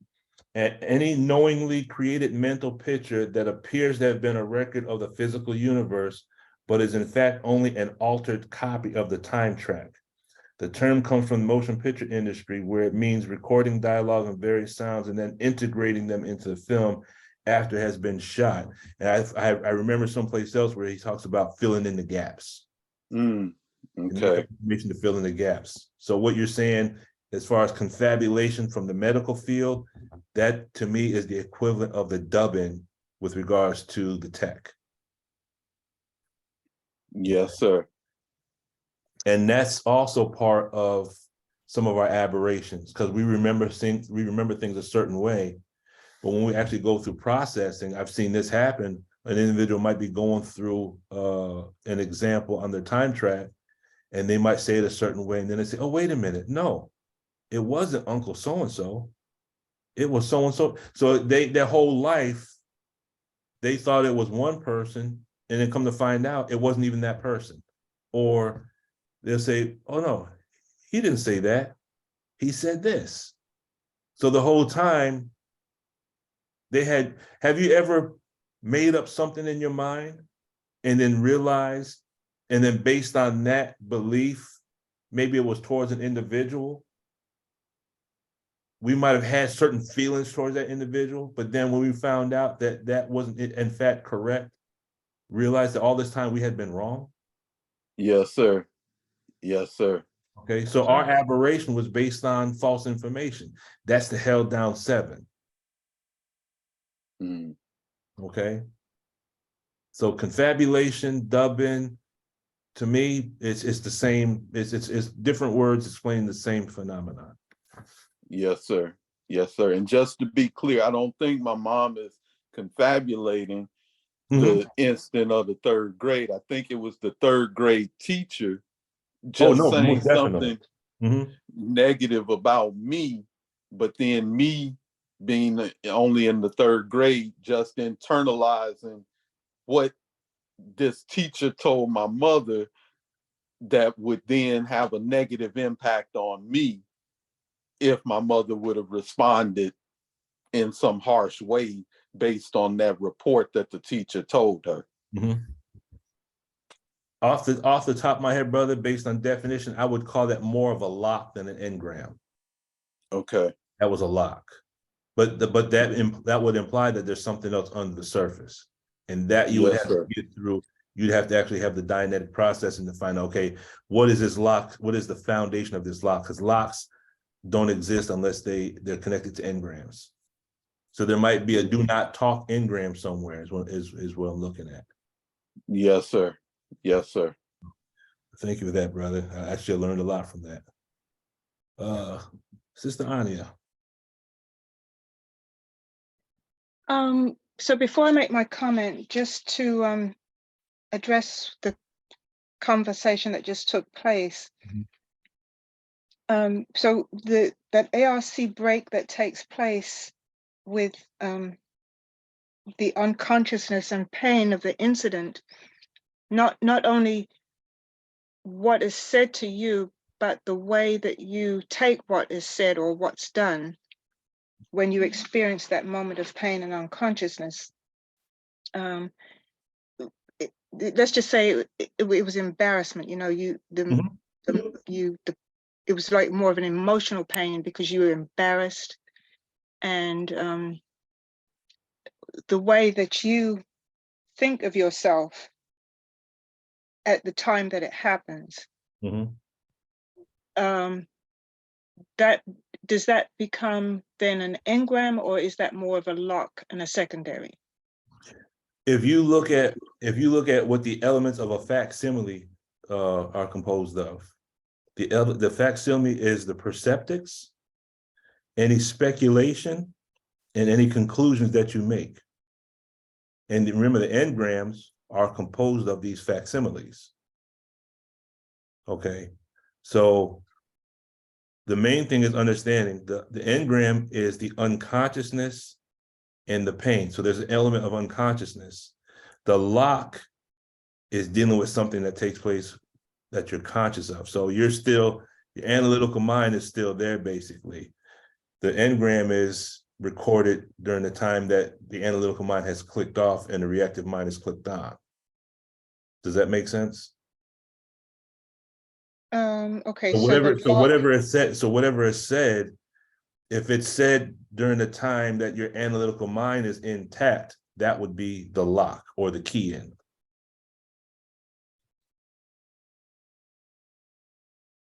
any knowingly created mental picture that appears to have been a record of the physical universe, but is in fact only an altered copy of the time track. The term comes from the motion picture industry, where it means recording dialogue and various sounds and then integrating them into the film after it has been shot. And I remember someplace else where he talks about filling in the gaps. Okay. Information to fill in the gaps. So what you're saying, as far as confabulation from the medical field, that to me is the equivalent of the dubbing with regards to the tech. Yes, sir. And that's also part of some of our aberrations, because we remember things a certain way, but when we actually go through processing, I've seen this happen. An individual might be going through an example on their time track, and they might say it a certain way, and then they say, oh, wait a minute, no, it wasn't Uncle so-and-so, it was so-and-so. So their whole life, they thought it was one person, and then come to find out it wasn't even that person. Or they'll say, oh no, he didn't say that, he said this. So the whole time have you ever made up something in your mind and then realized, and then based on that belief, maybe it was towards an individual, we might have had certain feelings towards that individual, but then when we found out that that wasn't in fact correct, realized that all this time we had been wrong? Yes, sir. Yes, sir. Okay, so our aberration was based on false information. That's the held down 7. Okay, so confabulation, dubbing, to me, it's the same. It's different words explaining the same phenomenon. Yes, sir. Yes, sir. And just to be clear, I don't think my mom is confabulating the instant of the 3rd grade. I think it was the 3rd grade teacher just saying something negative about me, but then me being only in the 3rd grade, just internalizing what this teacher told my mother that would then have a negative impact on me if my mother would have responded in some harsh way based on that report that the teacher told her. Off the top of my head, brother, based on definition, I would call that more of a lock than an engram. Okay. That was a lock. But that would imply that there's something else under the surface. And that you would have to get through. You'd have to actually have the Dianetic processing to find, okay, what is this lock? What is the foundation of this lock? Because locks don't exist unless they're connected to engrams. So there might be a do not talk engram somewhere is what I'm looking at. Yes, sir. Yes, sir. Thank you for that, brother. I actually learned a lot from that. Sister Anya. So before I make my comment, just to address the conversation that just took place. So that ARC break that takes place with the unconsciousness and pain of the incident, not only what is said to you, but the way that you take what is said or what's done when you experience that moment of pain and unconsciousness, let's just say it was embarrassment. You know, it was like more of an emotional pain because you were embarrassed, and the way that you think of yourself at the time that it happens, that does that become then an engram, or is that more of a lock and a secondary? If you look at what the elements of a facsimile are composed of, the facsimile is the perceptics, any speculation, and any conclusions that you make. And remember, the engrams are composed of these facsimiles. Okay, so the main thing is understanding the engram is the unconsciousness and the pain. So there's an element of unconsciousness. The lock is dealing with something that takes place that you're conscious of. So your analytical mind is still there, basically. The engram is recorded during the time that the analytical mind has clicked off and the reactive mind is clicked on. Does that make sense? Okay, So whatever is said, if it's said during the time that your analytical mind is intact, that would be the lock or the key in.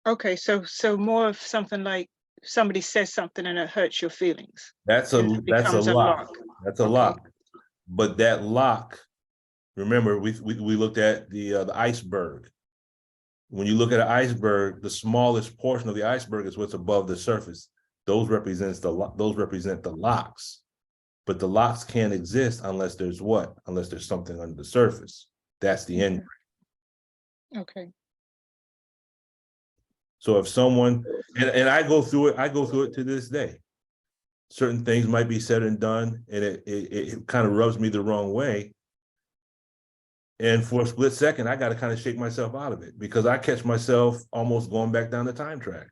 Okay, so more of something like somebody says something and it hurts your feelings. That's a and it becomes a lock. lock. That's a Okay. lock. But that lock, remember, we looked at the iceberg. When you look at an iceberg, the smallest portion of the iceberg is what's above the surface. Those represent the locks. But the locks can't exist unless there's what? Unless there's something under the surface. That's the end. Okay. So if someone, and I go through it to this day. Certain things might be said and done, and it kind of rubs me the wrong way. And for a split second, I got to kind of shake myself out of it because I catch myself almost going back down the time track.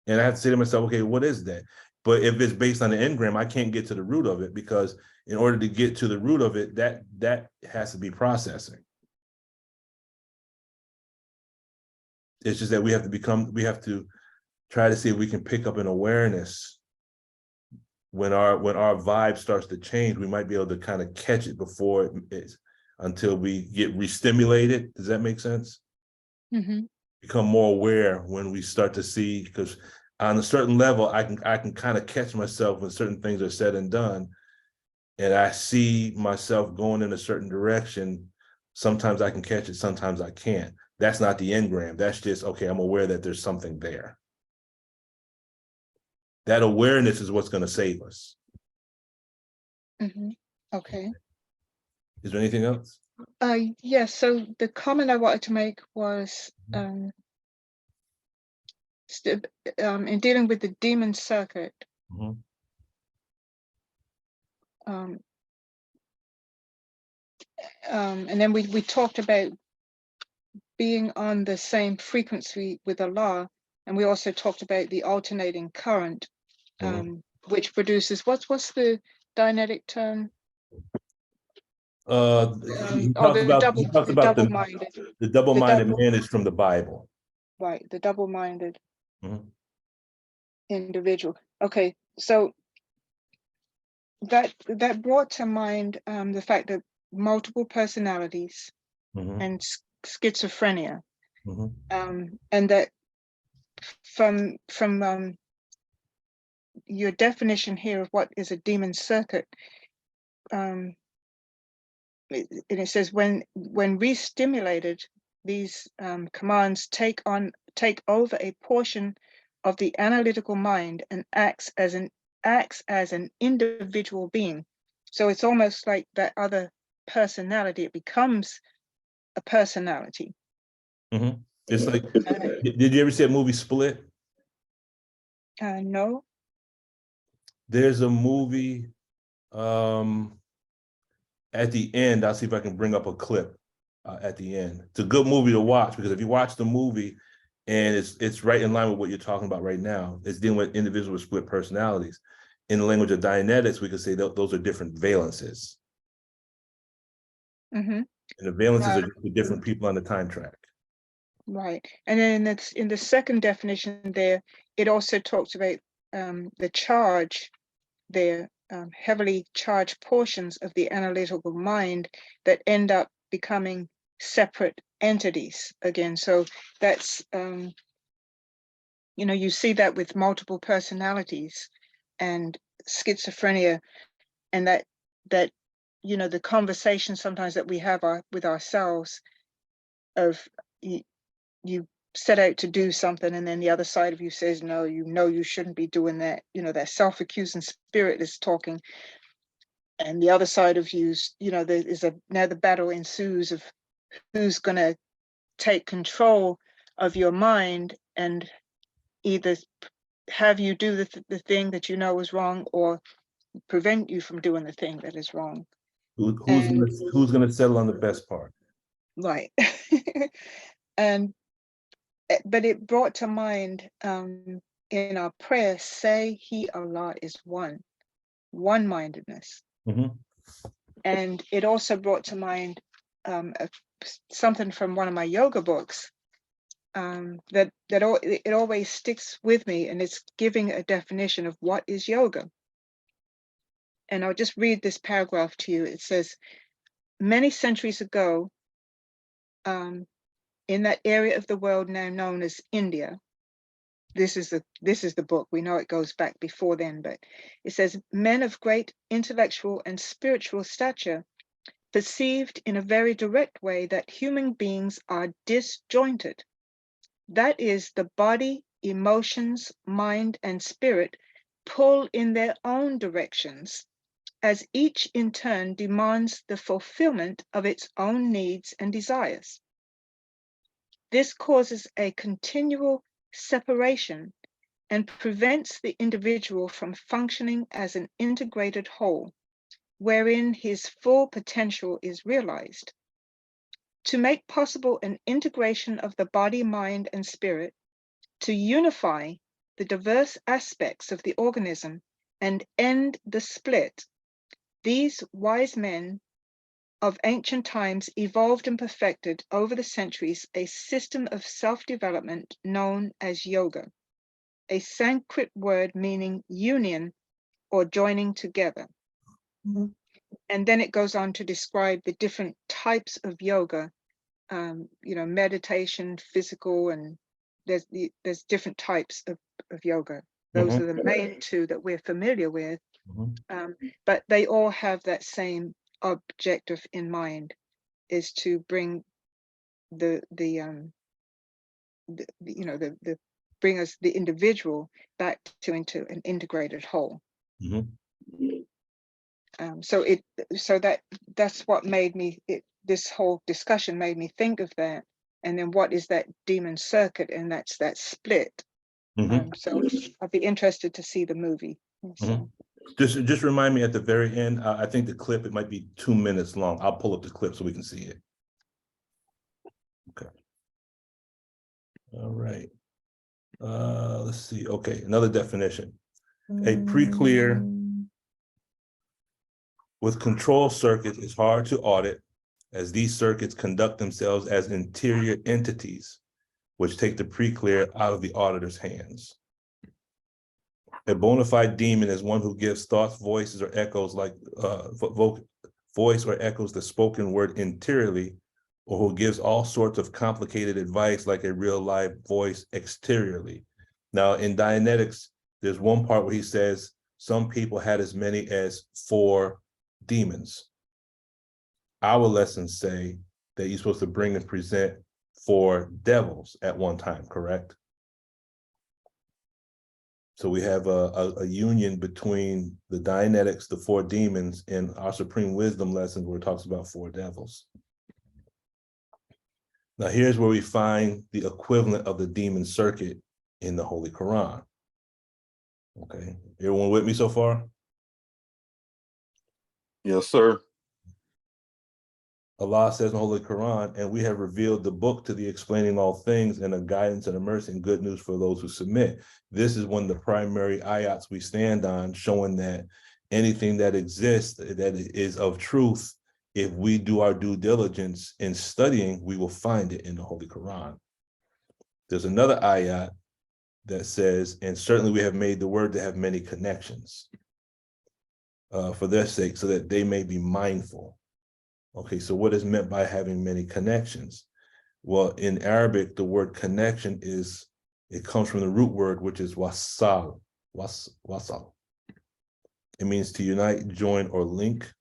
And I have to say to myself, okay, what is that? But if it's based on the engram, I can't get to the root of it because in order to get to the root of it, that has to be processing. It's just that we have to try to see if we can pick up an awareness. When our vibe starts to change, we might be able to kind of catch it before it is, until we get re-stimulated. Does that make sense? Become more aware when we start to see, because on a certain level, I can kind of catch myself when certain things are said and done, and I see myself going in a certain direction. Sometimes I can catch it, sometimes I can't. That's not the engram. That's just, okay, I'm aware that there's something there. That awareness is what's going to save us. Okay. Is there anything else? Yes, so the comment I wanted to make was in dealing with the demon circuit. And then we talked about being on the same frequency with Allah, and we also talked about the alternating current, which produces what's the Dianetic term? He talks about double-minded. The double-minded man is from the Bible. Right, the double-minded individual. Okay, so that brought to mind the fact that multiple personalities and schizophrenia, and that from your definition here of what is a demon circuit, and it says when re-stimulated, these commands take over a portion of the analytical mind and acts as an individual being. So it's almost like that other personality. It becomes a personality. It's like, did you ever see a movie Split? No. There's a movie at the end. I'll see if I can bring up a clip at the end. It's a good movie to watch because if you watch the movie, And it's right in line with what you're talking about right now. It's dealing with individuals with split personalities. In the language of Dianetics, we could say that those are different valences. Mm-hmm. And the valences Right. are just the different people on the time track. Right. And then that's in the second definition there, it also talks about the charge there, heavily charged portions of the analytical mind that end up becoming separate entities again. So that's, you see that with multiple personalities and schizophrenia, and that, the conversation sometimes that we have with ourselves of you set out to do something and then the other side of you says no, you shouldn't be doing that. That self-accusing spirit is talking, and the other side of you, there is now the battle ensues of who's going to take control of your mind and either have you do the thing that you know is wrong, or prevent you from doing the thing that is wrong. Who's gonna settle on the best part? Right. And but it brought to mind in our prayer, say He Allah is one-mindedness. Mm-hmm. And it also brought to mind something from one of my yoga books it always sticks with me, and it's giving a definition of what is yoga. And I'll just read this paragraph to you. It says, many centuries ago, in that area of the world now known as India, this is the book. We know it goes back before then, but it says, men of great intellectual and spiritual stature perceived in a very direct way that human beings are disjointed. That is, the body, emotions, mind, and spirit pull in their own directions, as each in turn demands the fulfillment of its own needs and desires. This causes a continual separation and prevents the individual from functioning as an integrated whole, wherein his full potential is realized. To make possible an integration of the body, mind, and spirit, to unify the diverse aspects of the organism and end the split, these wise men of ancient times evolved and perfected over the centuries a system of self-development known as yoga, a Sanskrit word meaning union or joining together. Mm-hmm. And then it goes on to describe the different types of yoga, meditation, physical, and there's different types of yoga. Those are the main two that we're familiar with, but they all have that same objective in mind, is to bring bring us the individual back into an integrated whole. That's what made me this whole discussion made me think of that. And then what is that demon circuit? And that's that split. So I'd be interested to see the movie. So. Just remind me at the very end. I think the clip, it might be 2 minutes long. I'll pull up the clip so we can see it. Okay. All right. Let's see. Okay, another definition. A pre-clear with control circuits is hard to audit, as these circuits conduct themselves as interior entities, which take the pre-clear out of the auditor's hands. A bona fide demon is one who gives thoughts, voices, or echoes voice or echoes the spoken word interiorly, or who gives all sorts of complicated advice like a real live voice exteriorly. Now, in Dianetics, there's one part where he says some people had as many as 4 demons. Our lessons say that you're supposed to bring and present 4 devils at one time, correct? So we have a union between the Dianetics, the 4 demons, and our Supreme Wisdom lesson where it talks about 4 devils. Now here's where we find the equivalent of the demon circuit in the Holy Qur'an. Okay, everyone with me so far? Yes, sir. Allah says in the Holy Qur'an, and we have revealed the book to the explaining all things and a guidance and a mercy and good news for those who submit. This is one of the primary ayats we stand on, showing that anything that exists that is of truth, if we do our due diligence in studying, we will find it in the Holy Qur'an. There's another ayat that says, and certainly we have made the word to have many connections for their sake, so that they may be mindful. Okay, so what is meant by having many connections? Well, in Arabic, the word connection it comes from the root word, which is wasal, wasal. It means to unite, join, or link.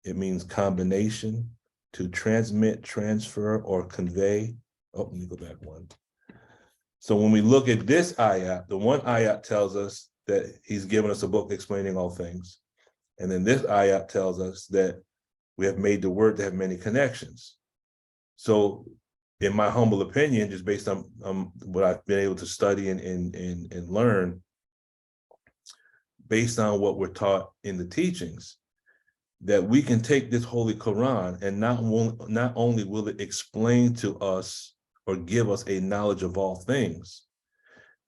It means combination, to transmit, transfer, or convey. Oh, let me go back one. So when we look at this ayat, the one ayat tells us that he's given us a book explaining all things. And then this ayat tells us that we have made the word to have many connections. So in my humble opinion, just based on what I've been able to study and learn, based on what we're taught in the teachings, that we can take this Holy Quran and not only will it explain to us or give us a knowledge of all things,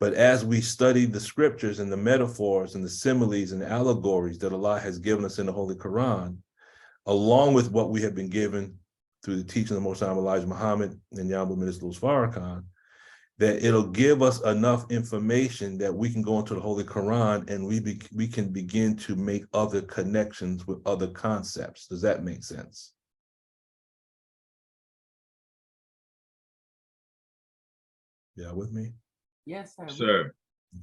but as we study the scriptures and the metaphors and the similes and allegories that Allah has given us in the Holy Quran, along with what we have been given through the teaching of the Most High Elijah Muhammad and Yahweh Minister Farrakhan, that it'll give us enough information that we can go into the Holy Quran and we can begin to make other connections with other concepts. Does that make sense? Yeah, with me? Yes, sir. Sir.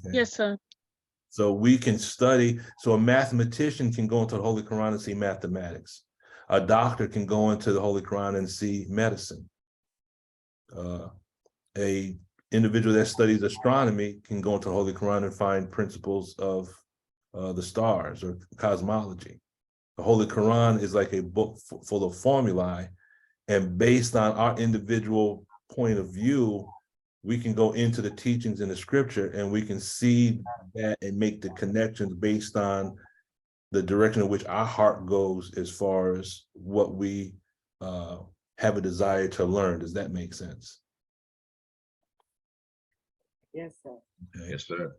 Okay. Yes, sir. So we can study, so a mathematician can go into the Holy Quran and see mathematics. A doctor can go into the Holy Quran and see medicine. A individual that studies astronomy can go into the Holy Quran and find principles of the stars or cosmology. The Holy Quran is like a book full of formulae, and based on our individual point of view, we can go into the teachings in the scripture and we can see that and make the connections based on the direction in which our heart goes as far as what we have a desire to learn. Does that make sense? Yes, sir. Okay. Yes, sir.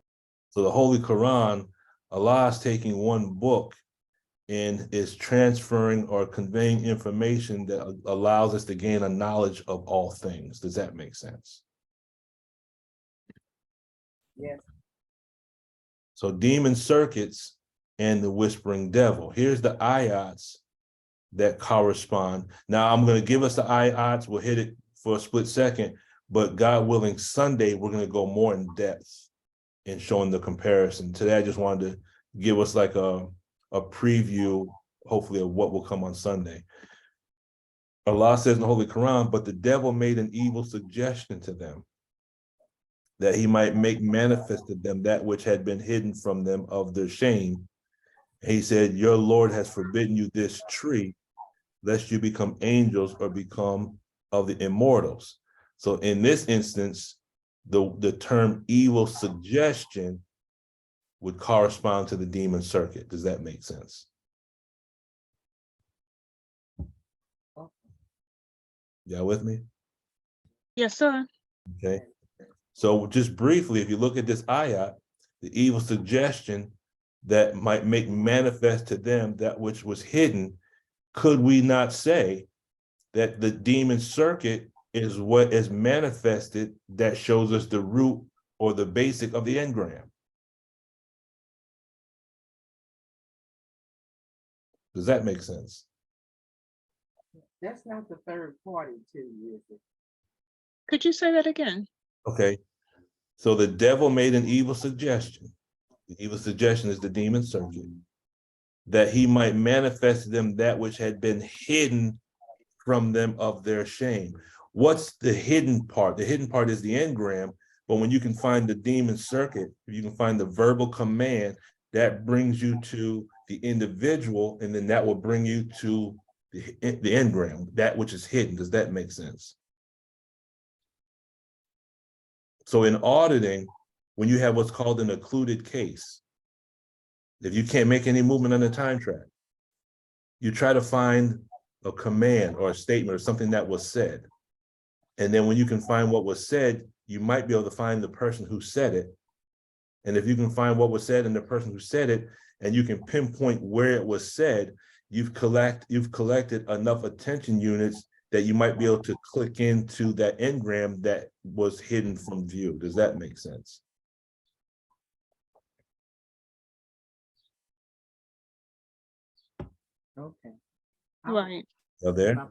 So the Holy Quran, Allah is taking one book and is transferring or conveying information that allows us to gain a knowledge of all things. Does that make sense? Yes. So demon circuits and the whispering devil. Here's the ayats that correspond. Now I'm going to give us the ayats. We'll hit it for a split second, but God willing, Sunday, we're going to go more in depth in showing the comparison. Today, I just wanted to give us like a preview, hopefully, of what will come on Sunday. Allah says in the Holy Quran, but the devil made an evil suggestion to them, that he might make manifest to them that which had been hidden from them of their shame. He said, your Lord has forbidden you this tree, lest you become angels or become of the immortals. So in this instance, the term evil suggestion would correspond to the demon circuit. Does that make sense? Y'all with me? Yes, sir. Okay. So just briefly, if you look at this ayat, the evil suggestion that might make manifest to them that which was hidden, could we not say that the demon circuit is what is manifested that shows us the root or the basic of the engram? Does that make sense? That's not the third party to you, is it? Could you say that again? Okay. So the devil made an evil suggestion. The evil suggestion is the demon circuit, that he might manifest to them that which had been hidden from them of their shame. What's the hidden part? The hidden part is the engram, but when you can find the demon circuit, you can find the verbal command, that brings you to the individual, and then that will bring you to the engram, that which is hidden. Does that make sense? So in auditing, when you have what's called an occluded case, if you can't make any movement on the time track, you try to find a command or a statement or something that was said. And then when you can find what was said, you might be able to find the person who said it. And if you can find what was said and the person who said it, and you can pinpoint where it was said, you've collected enough attention units that you might be able to click into that engram that was hidden from view. Does that make sense? Okay. Right. Are there?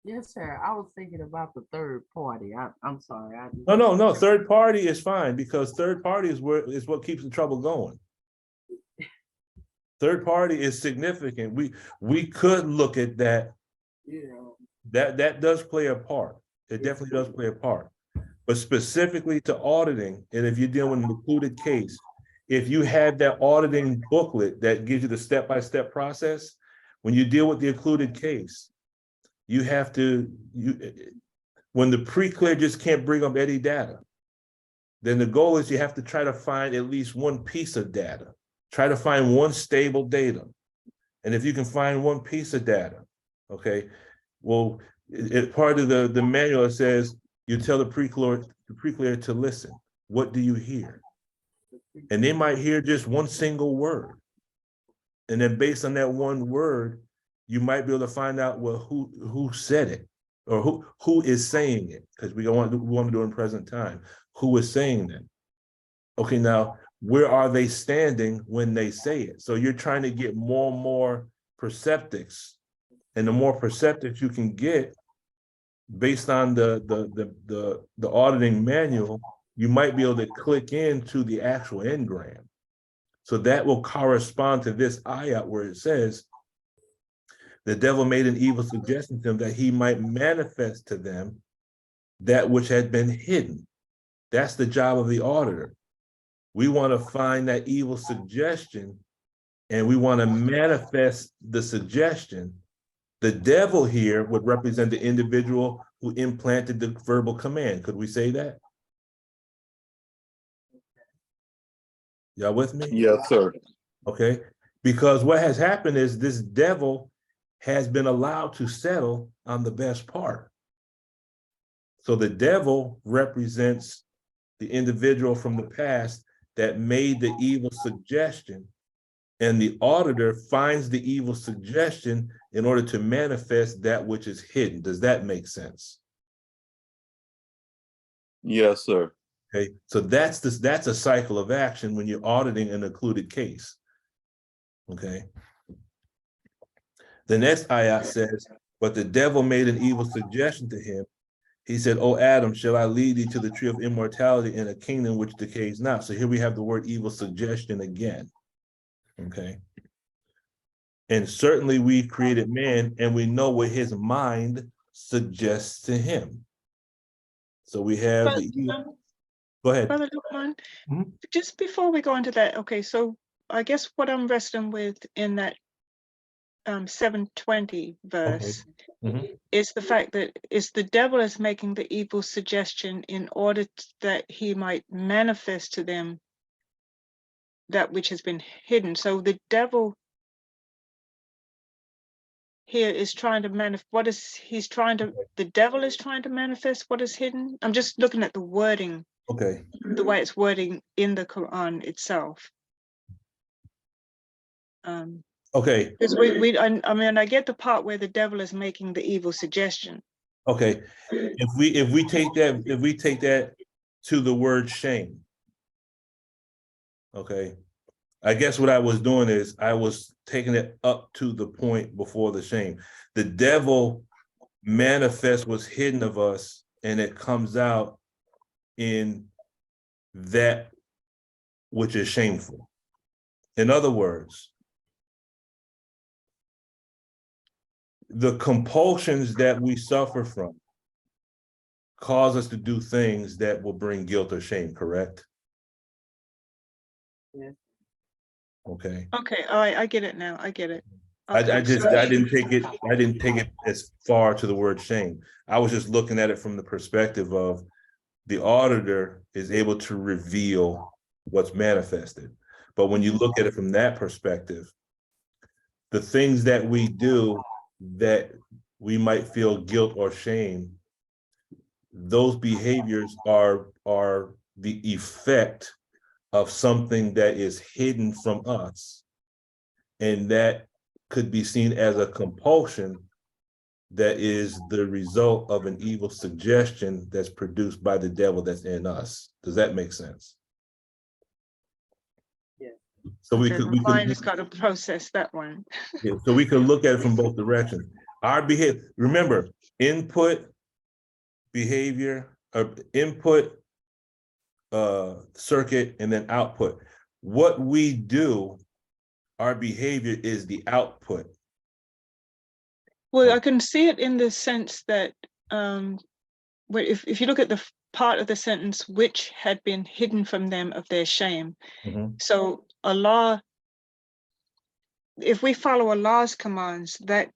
Yes, sir. I was thinking about the third party. I'm sorry. No. Third party is fine because third party is what keeps the trouble going. Third party is significant. We could look at that. That does play a part. It definitely does play a part. But specifically to auditing, and if you're dealing with an included case, if you have that auditing booklet that gives you the step-by-step process, when you deal with the included case, you have to, when the pre-clear just can't bring up any data, then the goal is you have to try to find at least one piece of data. Try to find one stable data. And if you can find one piece of data, okay, well, part of the manual says you tell the pre-clear to listen. What do you hear? And they might hear just one single word. And then based on that one word, you might be able to find out, well, who said it or who is saying it, because we want to do it in present time. Who is saying that? Okay, now, where are they standing when they say it? So you're trying to get more and more perceptics, and the more perceptics you can get based on the auditing manual, you might be able to click into the actual engram. So that will correspond to this ayat where it says, the devil made an evil suggestion to him that he might manifest to them that which had been hidden. That's the job of the auditor. We want to find that evil suggestion and we want to manifest the suggestion. The devil here would represent the individual who implanted the verbal command. Could we say that? Y'all with me? Yes, sir. Okay, because what has happened is this devil has been allowed to settle on the best part. So the devil represents the individual from the past that made the evil suggestion, and the auditor finds the evil suggestion in order to manifest that which is hidden. Does that make sense? Yes, sir. Okay, so that's a cycle of action when you're auditing an included case. Okay. The next ayat says, but the devil made an evil suggestion to him. He said, "O Adam, shall I lead thee to the tree of immortality in a kingdom which decays not?" So here we have the word evil suggestion again. Okay. And certainly we created man and we know what his mind suggests to him. So we have go ahead. Brother Lukman, Mhm. just before we go into that, okay, so I guess what I'm wrestling with in that 720 verse Mhm. is the fact that is the devil is making the evil suggestion in order that he might manifest to them that which has been hidden. So the devil here is trying to the devil is trying to manifest what is hidden. I'm just looking at the wording, Okay. the way it's wording in the Quran itself. Okay. Because I mean, I get the part where the devil is making the evil suggestion. Okay. If we take that to the word shame, okay. I guess what I was doing is I was taking it up to the point before the shame. The devil manifests what's hidden of us, and it comes out in that which is shameful. In other words, the compulsions that we suffer from cause us to do things that will bring guilt or shame, correct? Yes. Okay. Okay, I get it now. I get it. I Okay, didn't take it as far to the word shame. I was just looking at it from the perspective of the auditor is able to reveal what's manifested. But when you look at it from that perspective, the things that we do that we might feel guilt or shame, those behaviors are the effect of something that is hidden from us, and that could be seen as a compulsion that is the result of an evil suggestion that's produced by the devil that's in us. Does that make sense? Yeah. So we Okay, could, my mind has got to process that one. yeah, so we could look at it from both directions. Our behavior, remember, input, behavior, input, circuit, and then output. What we do, our behavior is the output. Well, I can see it in the sense that if you look at the part of the sentence, which had been hidden from them of their shame. So Allah, if we follow Allah's commands, that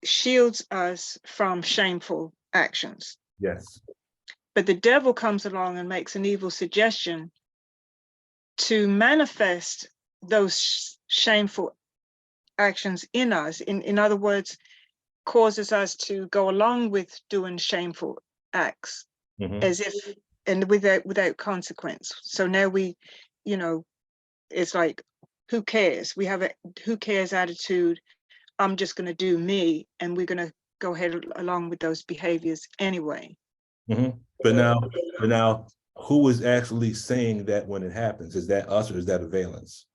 shields us from shameful actions. Yes. But the devil comes along and makes an evil suggestion to manifest those shameful actions in us. In other words, causes us to go along with doing shameful acts as if, and without consequence. So now we, it's like, who cares? We have a who cares attitude. I'm just going to do me, and we're going to go ahead along with those behaviors anyway. But now, who is actually saying that when it happens? Is that us or is that a valence?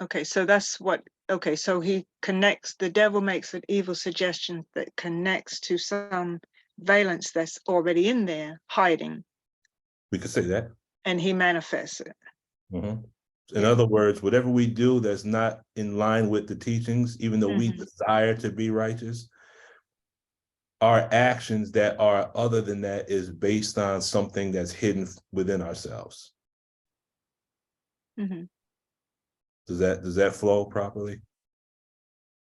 Okay, so that's what, okay, so he connects, the devil makes an evil suggestion that connects to some valence that's already in there, hiding. We could say that. And he manifests it. In other words, whatever we do that's not in line with the teachings, even though we desire to be righteous, our actions that are other than that is based on something that's hidden within ourselves. Does that flow properly?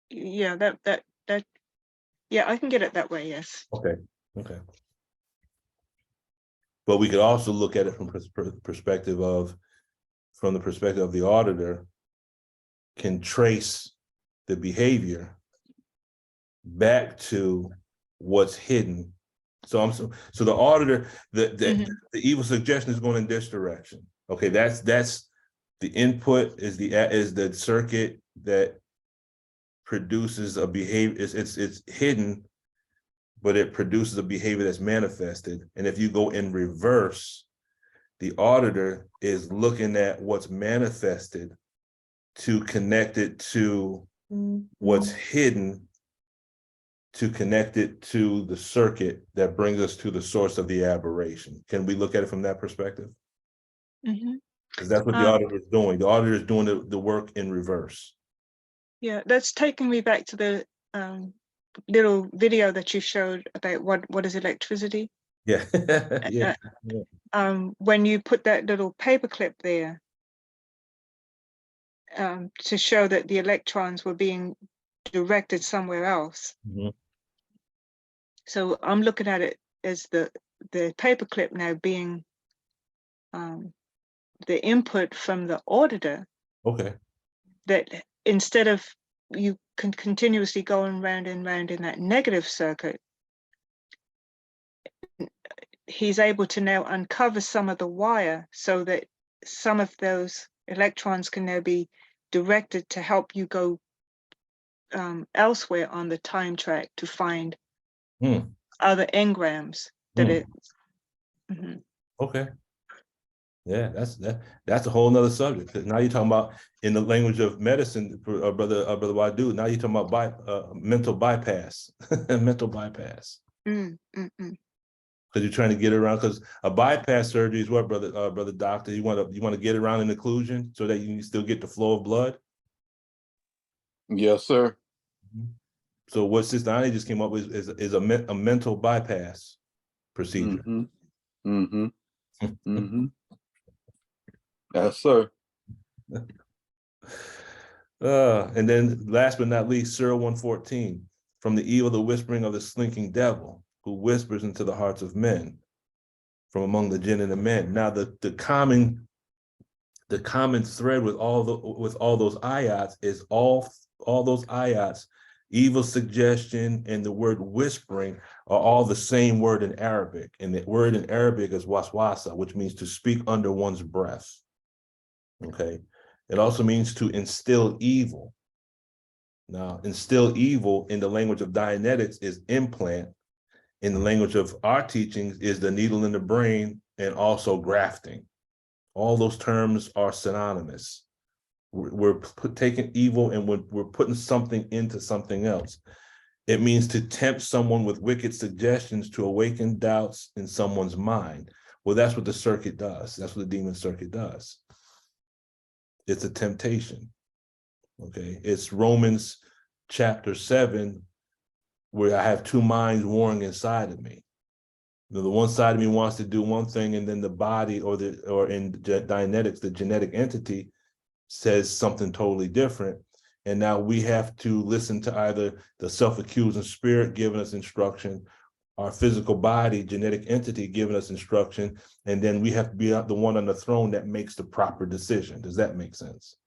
Yeah, that yeah, I can get it that way, yes. Okay. But we could also look at it from the perspective of the auditor, can trace the behavior back to what's hidden. So the auditor, the evil suggestion is going in this direction. Okay, that's the input is the circuit that produces a behavior. It's hidden, but it produces a behavior that's manifested. And if you go in reverse, the auditor is looking at what's manifested to connect it to what's hidden, to connect it to the circuit that brings us to the source of the aberration. Can we look at it from that perspective? Because that's what the auditor is doing. The auditor is doing the work in reverse. Yeah, that's taking me back to the little video that you showed about what is electricity. Yeah. When you put that little paper clip there to show that the electrons were being directed somewhere else. So I'm looking at it as the paper clip now being the input from the auditor. Okay. That instead of you continuously going round and round in that negative circuit, he's able to now uncover some of the wire so that some of those electrons can now be directed to help you go elsewhere on the time track to find other engrams that it. Okay. Yeah, that's a whole nother subject. Because now you're talking about, in the language of medicine, brother Wadu, now you're talking about mental bypass, mental bypass. Because you're trying to get around, because a bypass surgery is what, brother doctor, you want to get around an occlusion so that you can still get the flow of blood? Yes, sir. So what Sister Ani just came up with is a mental bypass procedure. Yes, sir. And then last but not least, Surah 114, from the evil, the whispering of the slinking devil, who whispers into the hearts of men from among the jinn and the men. Now the common thread with all those ayats is all all those ayats, evil suggestion and the word whispering are all the same word in Arabic. And the word in Arabic is waswasa, which means to speak under one's breath. Okay. It also means to instill evil. Now, instill evil in the language of Dianetics is implant. In the language of our teachings is the needle in the brain and also grafting. All those terms are synonymous. We're taking evil and we're putting something into something else. It means to tempt someone with wicked suggestions to awaken doubts in someone's mind. Well, that's what the circuit does. That's what the demon circuit does. It's a temptation. Okay. It's Romans chapter 7, where I have two minds warring inside of me. You know, the one side of me wants to do one thing, and then the body, or in Dianetics, the genetic entity says something totally different. And now we have to listen to either the self-accusing spirit giving us instruction, our physical body, genetic entity giving us instruction, and then we have to be the one on the throne that makes the proper decision. Does that make sense?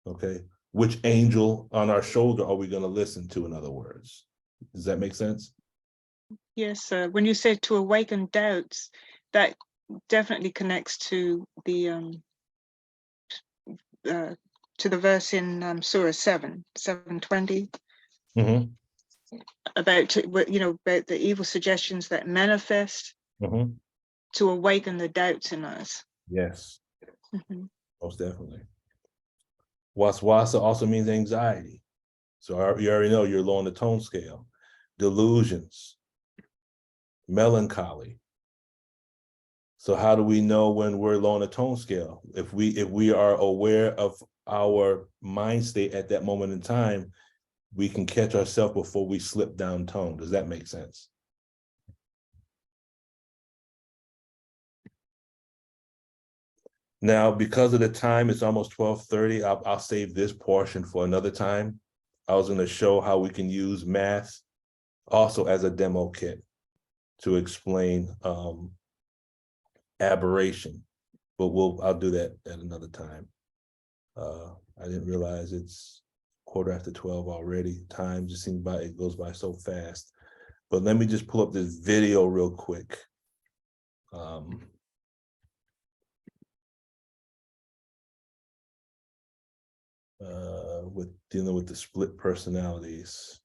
Okay. Which angel on our shoulder are we going to listen to, in other words? Does that make sense? Yes, when you say to awaken doubts, that definitely connects to the verse in Surah 7:20, Mm-hmm. about about the evil suggestions that manifest Mm-hmm. to awaken the doubts in us. Yes, Mhm. most definitely. Waswasa also means anxiety. So you already know you're low on the tone scale. Delusions, melancholy. So how do we know when we're low on the tone scale? If we are aware of our mind state at that moment in time, we can catch ourselves before we slip down tone. Does that make sense? Now, because of the time, it's almost 12:30. I'll save this portion for another time. I was going to show how we can use math also as a demo kit to explain aberration, but I'll do that at another time. I didn't realize it's 12:15 already. Time just seems it goes by so fast. But let me just pull up this video real quick. With dealing with the split personalities.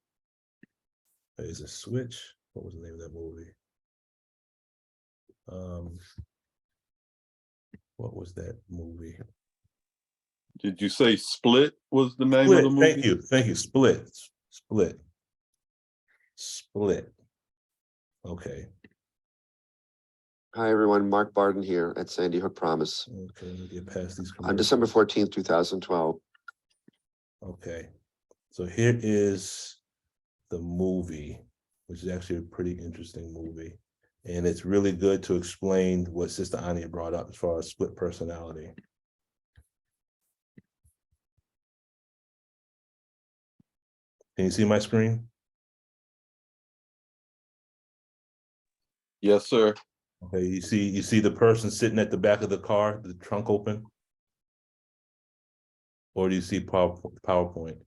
Is a switch? What was the name of that movie? What was that movie? Did you say Split was the name Split. of the movie? Thank you. Split. Okay. Hi, everyone. Mark Barden here at Sandy Hook Promise. Okay, let me get past these. On December 14th, 2012. Okay. So here is the movie, which is actually a pretty interesting movie. And it's really good to explain what Sister Anya brought up as far as split personality. Can you see my screen? Yes, sir. Okay, you see the person sitting at the back of the car, the trunk open? Or do you see PowerPoint?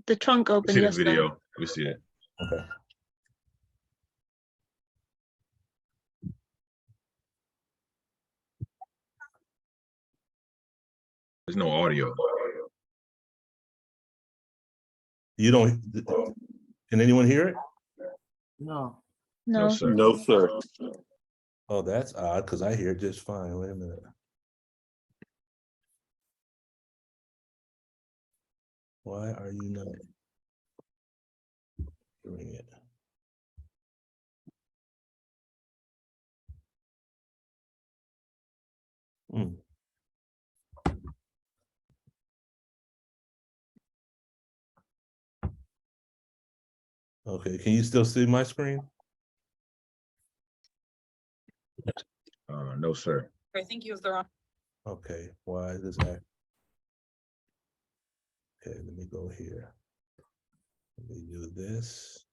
The trunk We open, see the yes, sir. video. We see it. Okay. There's no audio. You don't, can anyone hear it? No. No, No. sir. No, sir. Oh, that's odd, because I hear it just fine. Wait a minute. Why are you not hearing it? Hmm. Okay, can you still see my screen? No, sir. I think you have the wrong. Okay, why is this act? Okay, let me go here. Let me do this.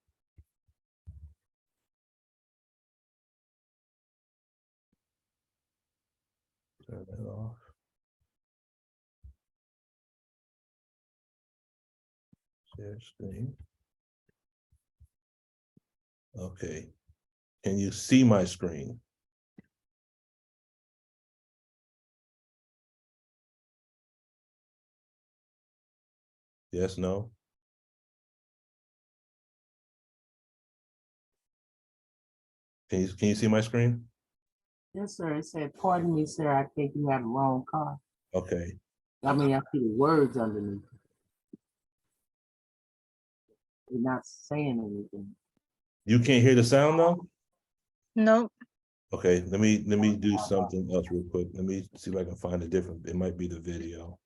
Turn that off. Share screen. Okay. Can you see my screen? Yes, no? Can you see my screen? Yes, sir. It said, pardon me, sir, I think you have the wrong car. Okay. I mean, I see the words underneath. You're not saying anything. You can't hear the sound though? No, Okay, let me do something else real quick. Let me see if I can find a different, it might be the video.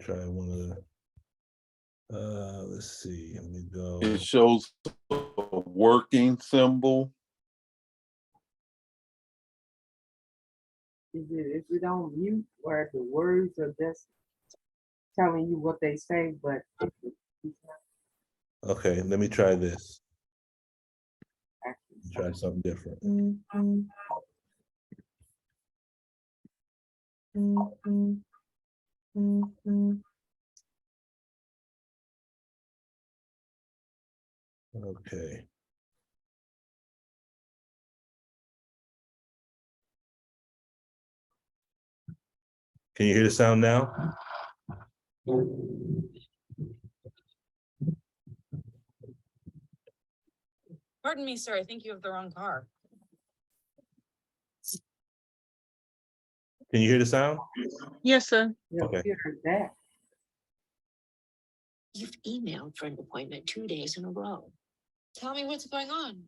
Try one of the let's see, let me go. It shows a working symbol. Is it on mute where the words are just telling you what they say, but it's not Okay, let me try this. actually Try something different. Okay. Can you hear the sound now? Pardon me, sir, I think you have the wrong car. Can you hear the sound? yes, sir. Yeah, Okay. you heard that. You've emailed for an appointment 2 days in a row. Tell me what's going on.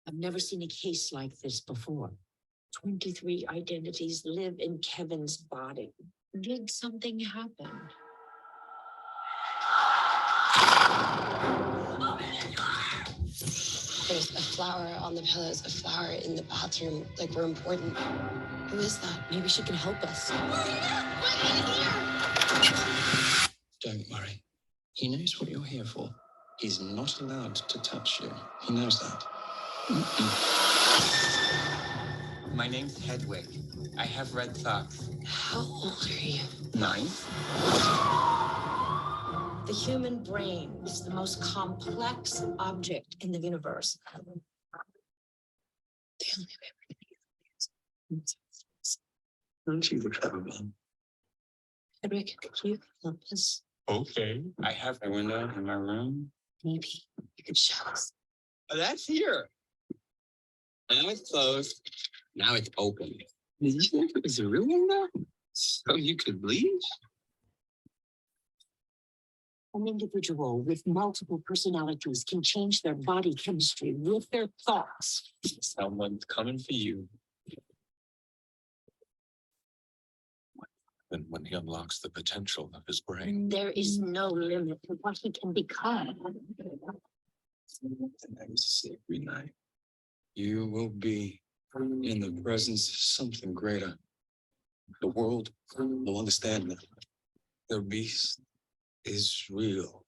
I've never seen a case like this before. 23 identities live in Kevin's body. Did something happen? There's a flower on the pillows, a flower in the bathroom, like we're important. Who is that? Maybe she can help us. Don't worry. He knows what you're here for. He's not allowed to touch you. He knows that. My name's Hedwig. I have red socks. How old are you? 9. The human brain is the most complex object in the universe. The only way we're gonna get Aren't you the clever one? Hedwig, can you help us? Okay. I have a window in my room. Maybe you could show us. Oh, that's here. Now it's closed. Now it's open. Did you think it was a real window? So you could leave? An individual with multiple personalities can change their body chemistry with their thoughts. Someone's coming for you. And when he unlocks the potential of his brain, There is no limit to what he can become. the next every night, you will be in the presence of something greater. The world will understand that the beast is real.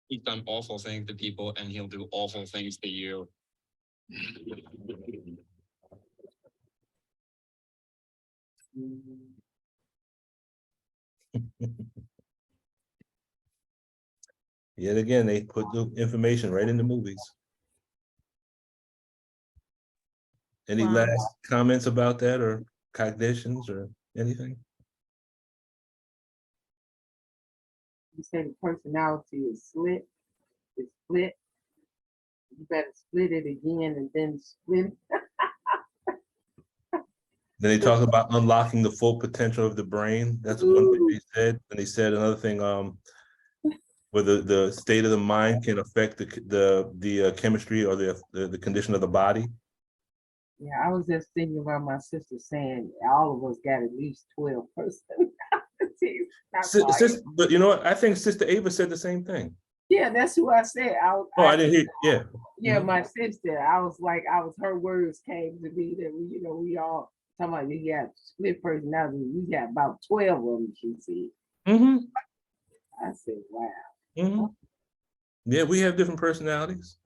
He's done awful things to people, and he'll do awful things to you. Yet again, they put the information right in the movies. Any Wow. last comments about that or cognitions or anything? You say the personality is split. It's split. You better split it again and then split it. Then they talk about unlocking the full potential of the brain. That's one thing they said. And they said another thing, where the state of the mind can affect the chemistry or the condition of the body. Yeah, I was just thinking about my sister saying all of us got at least 12 personalities. That's like, But you know what? I think Sister Ava said the same thing. yeah, that's who I said. I didn't hear. Yeah. Yeah, Mhm. my sister. I was her words came to me that we all talking about you got split personality. We got about 12 of them, she said. Mm-hmm. I said, wow. Mm-hmm. Yeah, we have different personalities.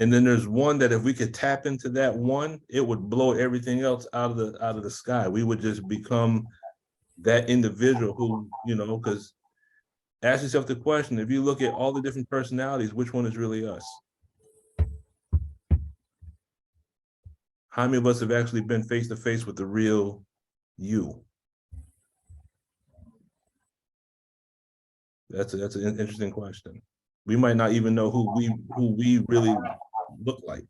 And then there's one that if we could tap into that one, it would blow everything else out of the sky. We would just become that individual who, you know, because ask yourself the question, if you look at all the different personalities, which one is really us? How many of us have actually been face to face with the real you? That's an interesting question. We might not even know who we really look like.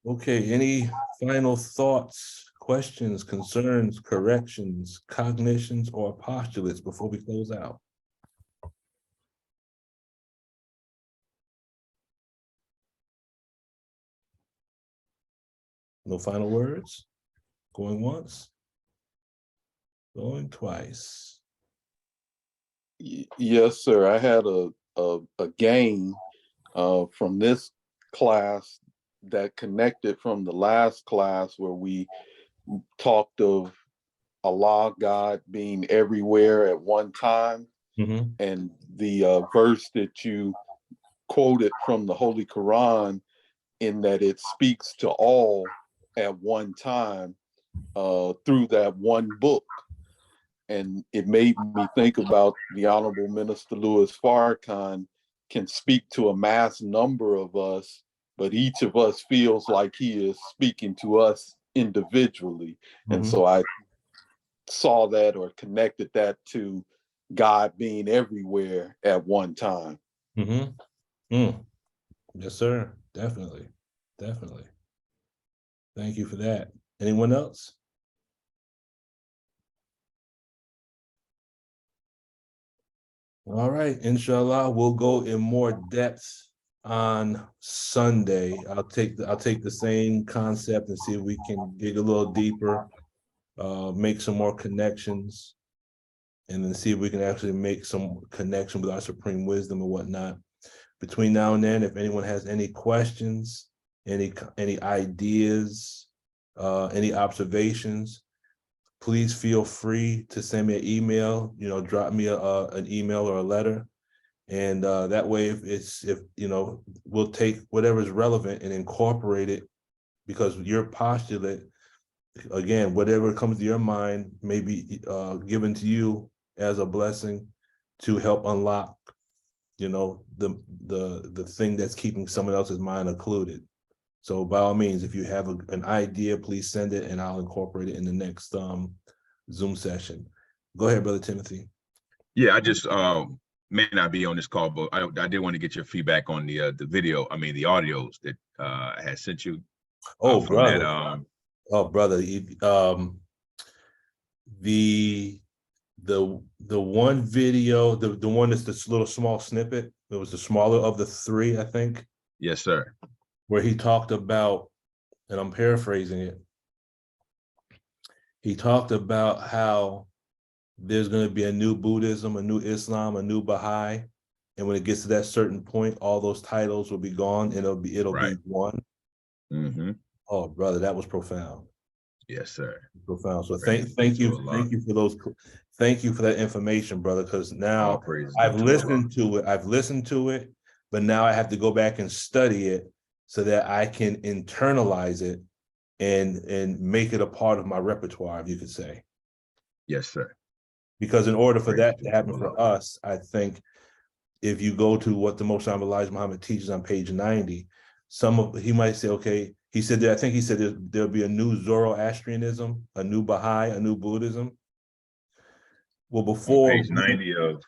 Okay, any final thoughts, questions, concerns, corrections, cognitions, or postulates before we close out? No final words? Going once? Going twice? Yes, sir. I had a game from this class that connected from the last class where we talked of Allah, God being everywhere at one time. Mm-hmm. And the verse that you quoted from the Holy Qur'an, in that it speaks to all at one time through that one book. And it made me think about the Honorable Minister Louis Farrakhan can speak to a mass number of us, but each of us feels like he is speaking to us individually. And Mm-hmm. so I saw that or connected that to God being everywhere at one time. Mm-hmm. Mm. Yes, sir. Definitely. Definitely. Thank you for that. Anyone else? All right, inshallah, we'll go in more depth on Sunday. I'll take the same concept and see if we can dig a little deeper, make some more connections, and then see if we can actually make some connection with our supreme wisdom and whatnot. Between now and then, if anyone has any questions, any ideas, any observations, please feel free to send me an email, you know, drop me an email or a letter. And that way, if you know, we'll take whatever's relevant and incorporate it, because your postulate, again, whatever comes to your mind may be given to you as a blessing to help unlock, you know, the thing that's keeping someone else's mind occluded. So by all means, if you have an idea, please send it and I'll incorporate it in the next Zoom session. Go ahead, Brother Timothy. Yeah, I just may not be on this call, but I did want to get your feedback on the video. I mean, the audios that I had sent you. Oh, from brother. That, oh, brother. The one video, the one that's this little small snippet, it was the smaller of the three, I think. Yes, sir. Where he talked about, and I'm paraphrasing it, he talked about how there's going to be a new Buddhism, a new Islam, a new Baha'i, and when it gets to that certain point, all those titles will be gone, and it'll be one. Mm-hmm. Oh, brother, that was profound. Yes, sir. Profound. So thank you for that information, brother. Because now I've listened to it, but now I have to go back and study it so that I can internalize it and make it a part of my repertoire, if you could say. Yes, sir. Because in order for that to happen for us, I think if you go to what the Most Honorable Elijah Muhammad teaches on page 90, he might say, okay, he said that, I think he said there'll be a new Zoroastrianism, a new Baha'i, a new Buddhism. Well, before page 90 of,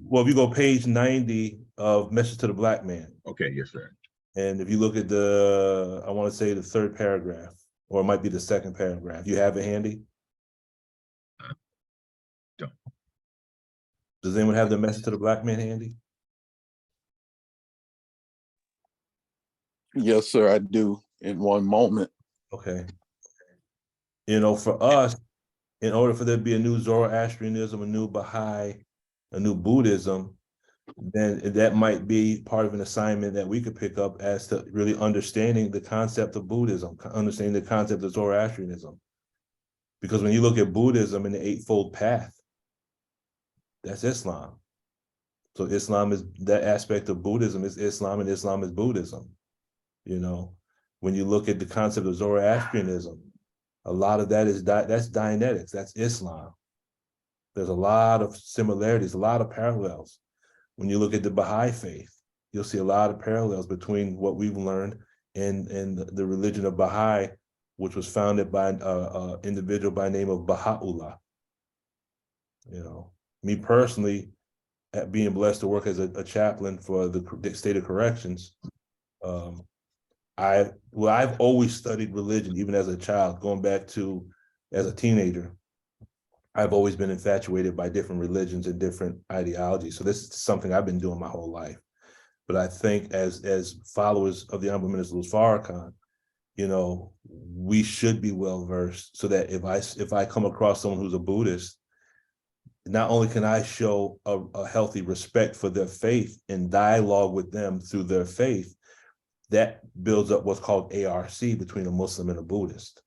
well, if you go page 90 of Message to the Black Man. Okay, yes, sir. And if you look at I want to say the third paragraph, or it might be the second paragraph. You have it handy? Don't. Does anyone have the Message to the Black Man handy? Yes, sir, I do. In one moment. Okay. You know, for us, in order for there to be a new Zoroastrianism, a new Baha'i, a new Buddhism, then that might be part of an assignment that we could pick up as to really understanding the concept of Buddhism, understanding the concept of Zoroastrianism. Because when you look at Buddhism and the Eightfold Path, that's Islam. So Islam is that aspect of Buddhism is Islam, and Islam is Buddhism. You know, when you look at the concept of Zoroastrianism, a lot of that is that's Dianetics, that's Islam. There's a lot of similarities, a lot of parallels. When you look at the Baha'i faith, you'll see a lot of parallels between what we've learned and the religion of Baha'i, which was founded by an individual by the name of Baha'u'llah. You know, me personally, being blessed to work as a chaplain for the state of corrections, I've always studied religion, even as a child, going back to as a teenager. I've always been infatuated by different religions and different ideologies. So this is something I've been doing my whole life. But I think as followers of the Honorable Minister Louis Farrakhan, you know, we should be well versed so that if I come across someone who's a Buddhist, not only can I show a healthy respect for their faith and dialogue with them through their faith, that builds up what's called ARC between a Muslim and a Buddhist.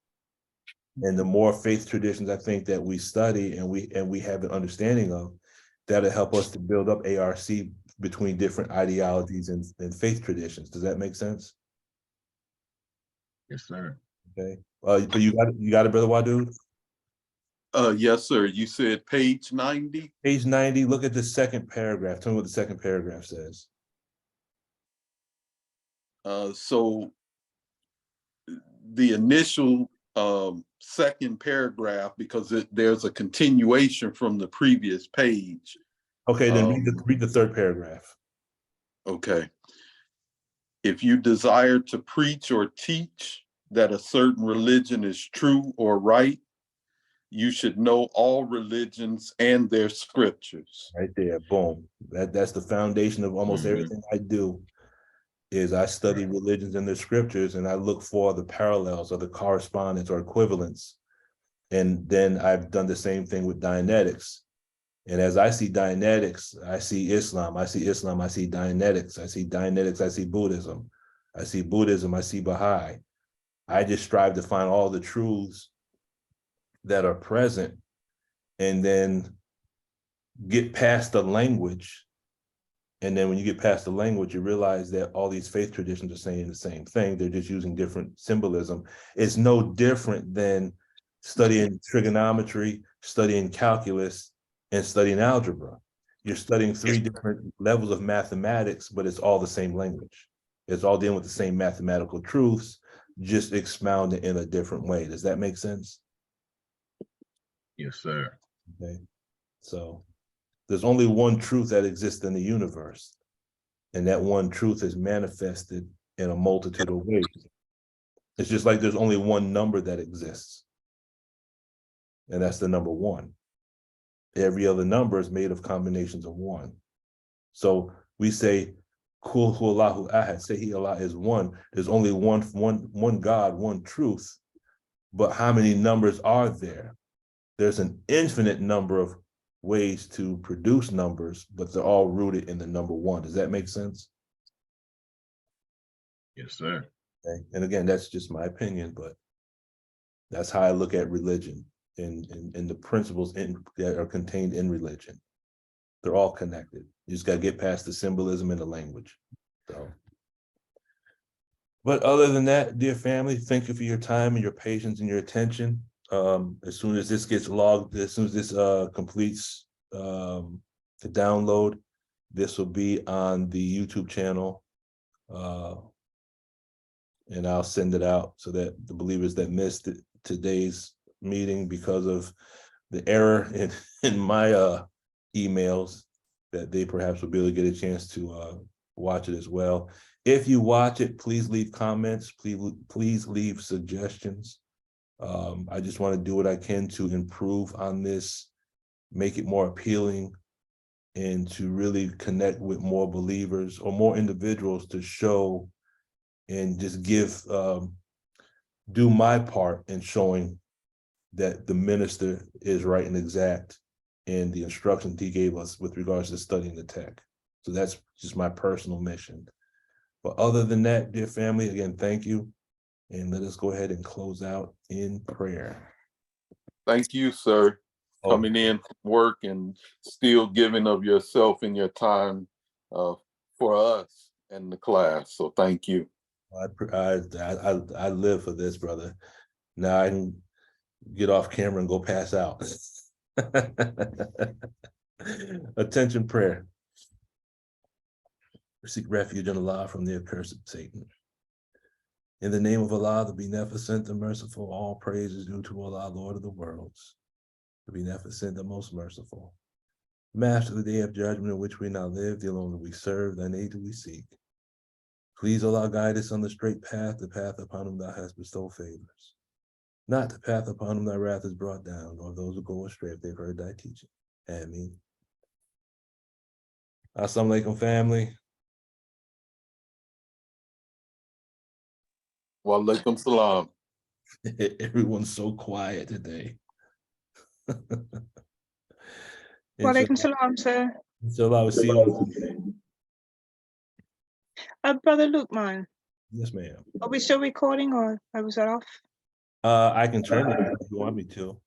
And the more faith traditions I think that we study and we have an understanding of, that'll help us to build up ARC between different ideologies and faith traditions. Does that make sense? Yes, sir. Okay. But you got it, Brother Wadud? Yes, sir. You said page 90? Page 90, look at the second paragraph. Tell me what the second paragraph says. So the initial second paragraph, because there's a continuation from the previous page. Okay, then read the third paragraph. Okay. If you desire to preach or teach that a certain religion is true or right, you should know all religions and their scriptures. Right there, boom. That's the foundation of almost everything I do. Is I study religions and their scriptures, and I look for the parallels or the correspondence or equivalence. And then I've done the same thing with Dianetics. And as I see Dianetics, I see Islam. I see Islam, I see Dianetics. I see Dianetics, I see Buddhism. I see Buddhism, I see Baha'i. I just strive to find all the truths that are present and then get past the language. And then when you get past the language, you realize that all these faith traditions are saying the same thing. They're just using different symbolism. It's no different than studying trigonometry, studying calculus, and studying algebra. You're studying three different levels of mathematics, but it's all the same language. It's all dealing with the same mathematical truths, just expounded in a different way. Does that make sense? Yes, sir. Okay. So there's only one truth that exists in the universe, and that one truth is manifested in a multitude of ways. It's just like there's only one number that exists, and that's the number one. Every other number is made of combinations of one. So we say, Kul hu Allahu ahad, say he Allah is one. There's only one God, one truth. But how many numbers are there? There's an infinite number of ways to produce numbers, but they're all rooted in the number one. Does that make sense? Yes, sir. Okay. And again, that's just my opinion, but that's how I look at religion and the principles that are contained in religion. They're all connected. You just got to get past the symbolism and the language. So, but other than that, dear family, thank you for your time and your patience and your attention. As soon as this gets logged, as soon as this completes the download, this will be on the YouTube channel, and I'll send it out so that the believers that missed today's meeting because of the error in my emails, that they perhaps will be able to get a chance to watch it as well. If you watch it, please leave comments, please leave suggestions. I just want to do what I can to improve on this, make it more appealing, and to really connect with more believers or more individuals to show and just do my part in showing that the minister is right and exact in the instructions he gave us with regards to studying the tech. So that's just my personal mission. But other than that, dear family, again, thank you. And let us go ahead and close out in prayer. Thank you, sir, Oh, coming in from work and still giving of yourself and your time for us and the class. So thank you. I live for this, brother. Now I can get off camera and go pass out. Attention prayer. Seek refuge in Allah from the accursed Satan. In the name of Allah, the beneficent, the merciful, all praise is due to Allah, Lord of the worlds, the beneficent, the most merciful. Master of the day of judgment in which we now live, the alone that we serve, thine aid do we seek. Please, Allah, guide us on the straight path, the path upon whom thou hast bestowed favors. Not the path upon whom thy wrath is brought down, nor those who go astray if they've heard thy teaching. Ameen. Assalamu alaikum, family. Wa alaikum salam. Everyone's so quiet today. Walaikum salam, sir. Inshallah, I will see you on Tuesday. Brother Lukman, Yes, ma'am. are we still recording or was that off? I can turn it if you want me to.